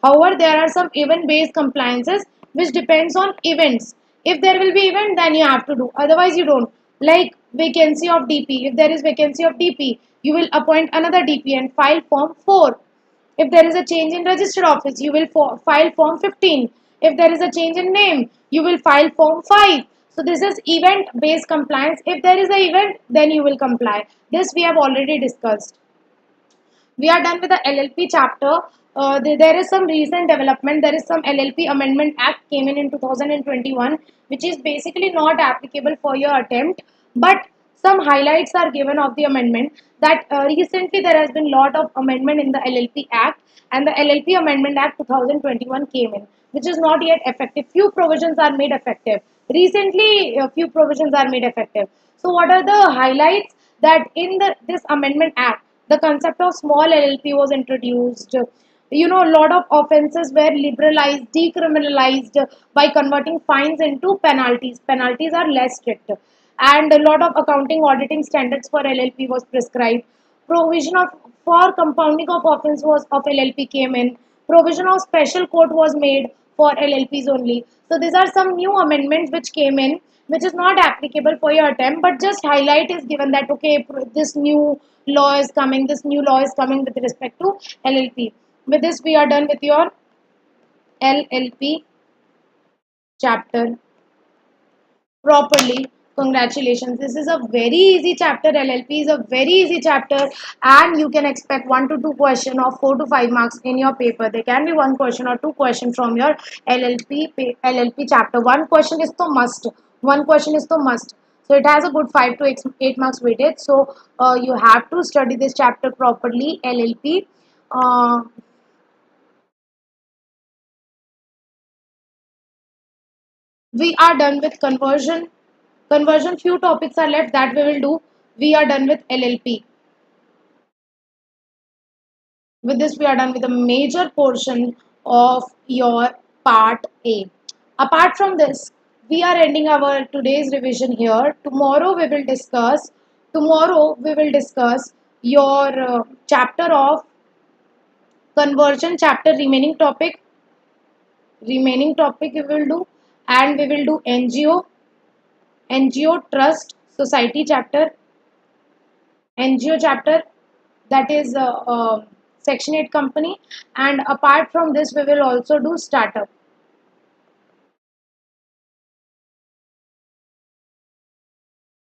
Speaker 1: However, there are some event based compliances which depends on events. If there will be event, then you have to do, otherwise you don't. Like vacancy of DP, if there is vacancy of DP, you will appoint another DP and file form 4. If there is a change in registered office, you will file form 15. If there is a change in name, you will file form 5. So this is event based compliance. If there is an event, then you will comply. This we have already discussed. We are done with the LLP chapter. There is some recent development. There is some LLP Amendment Act came in 2021, which is basically not applicable for your attempt, but some highlights are given of the amendment. That recently there has been lot of amendment in the LLP Act, and the LLP Amendment Act 2021 came in, which is not yet effective. Few provisions are made effective. Recently, a few provisions are made effective. So, what are the highlights? That in this Amendment Act, the concept of small LLP was introduced. A lot of offences were liberalized, decriminalized by converting fines into penalties. Penalties are less strict, and a lot of accounting auditing standards for LLP was prescribed. Provision of for compounding of offence was of LLP came in. Provision of special court was made for LLPs only. So these are some new amendments which came in, which is not applicable for your attempt, but just highlight is given that okay, this new law is coming. This new law is coming with respect to LLP. With this, we are done with your LLP chapter properly. Congratulations. This is a very easy chapter. LLP is a very easy chapter, and you can expect 1 to 2 questions of 4 to 5 marks in your paper. There can be 1 question or 2 questions from your LLP chapter. One question is the must. One question is the must. So it has a good 5 to 8 marks weightage. So you have to study this chapter properly. LLP. Uh, we are done with conversion. Few topics are left that we will do. we are done with LLP. With this, we are done with a major portion of your part A. Apart from this, we are ending our today's revision here. Tomorrow we will discuss your chapter of conversion chapter, remaining topic we will do, and we will do NGO trust society chapter, NGO chapter, that is section 8 company, and apart from this we will also do startup.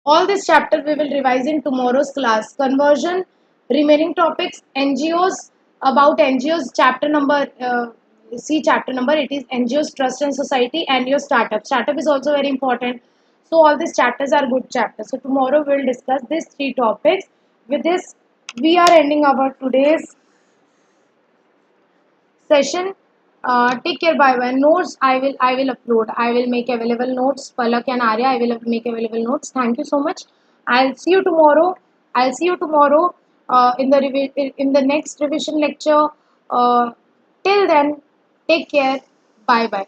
Speaker 1: All this chapter we will revise in tomorrow's class. Conversion, remaining topics, NGOs, about NGOs chapter number, see chapter number, it is NGOs, trust and society, and your startup. Startup is also very important. So all these chapters are good chapters. So tomorrow we will discuss these three topics. With this, we are ending our today's session. Take care. Bye bye. Notes I will upload. I will make available notes. Palak and Arya, I will make available notes. Thank you so much. I'll see you tomorrow. I'll see you tomorrow in the next revision lecture. Till then, take care. Bye bye.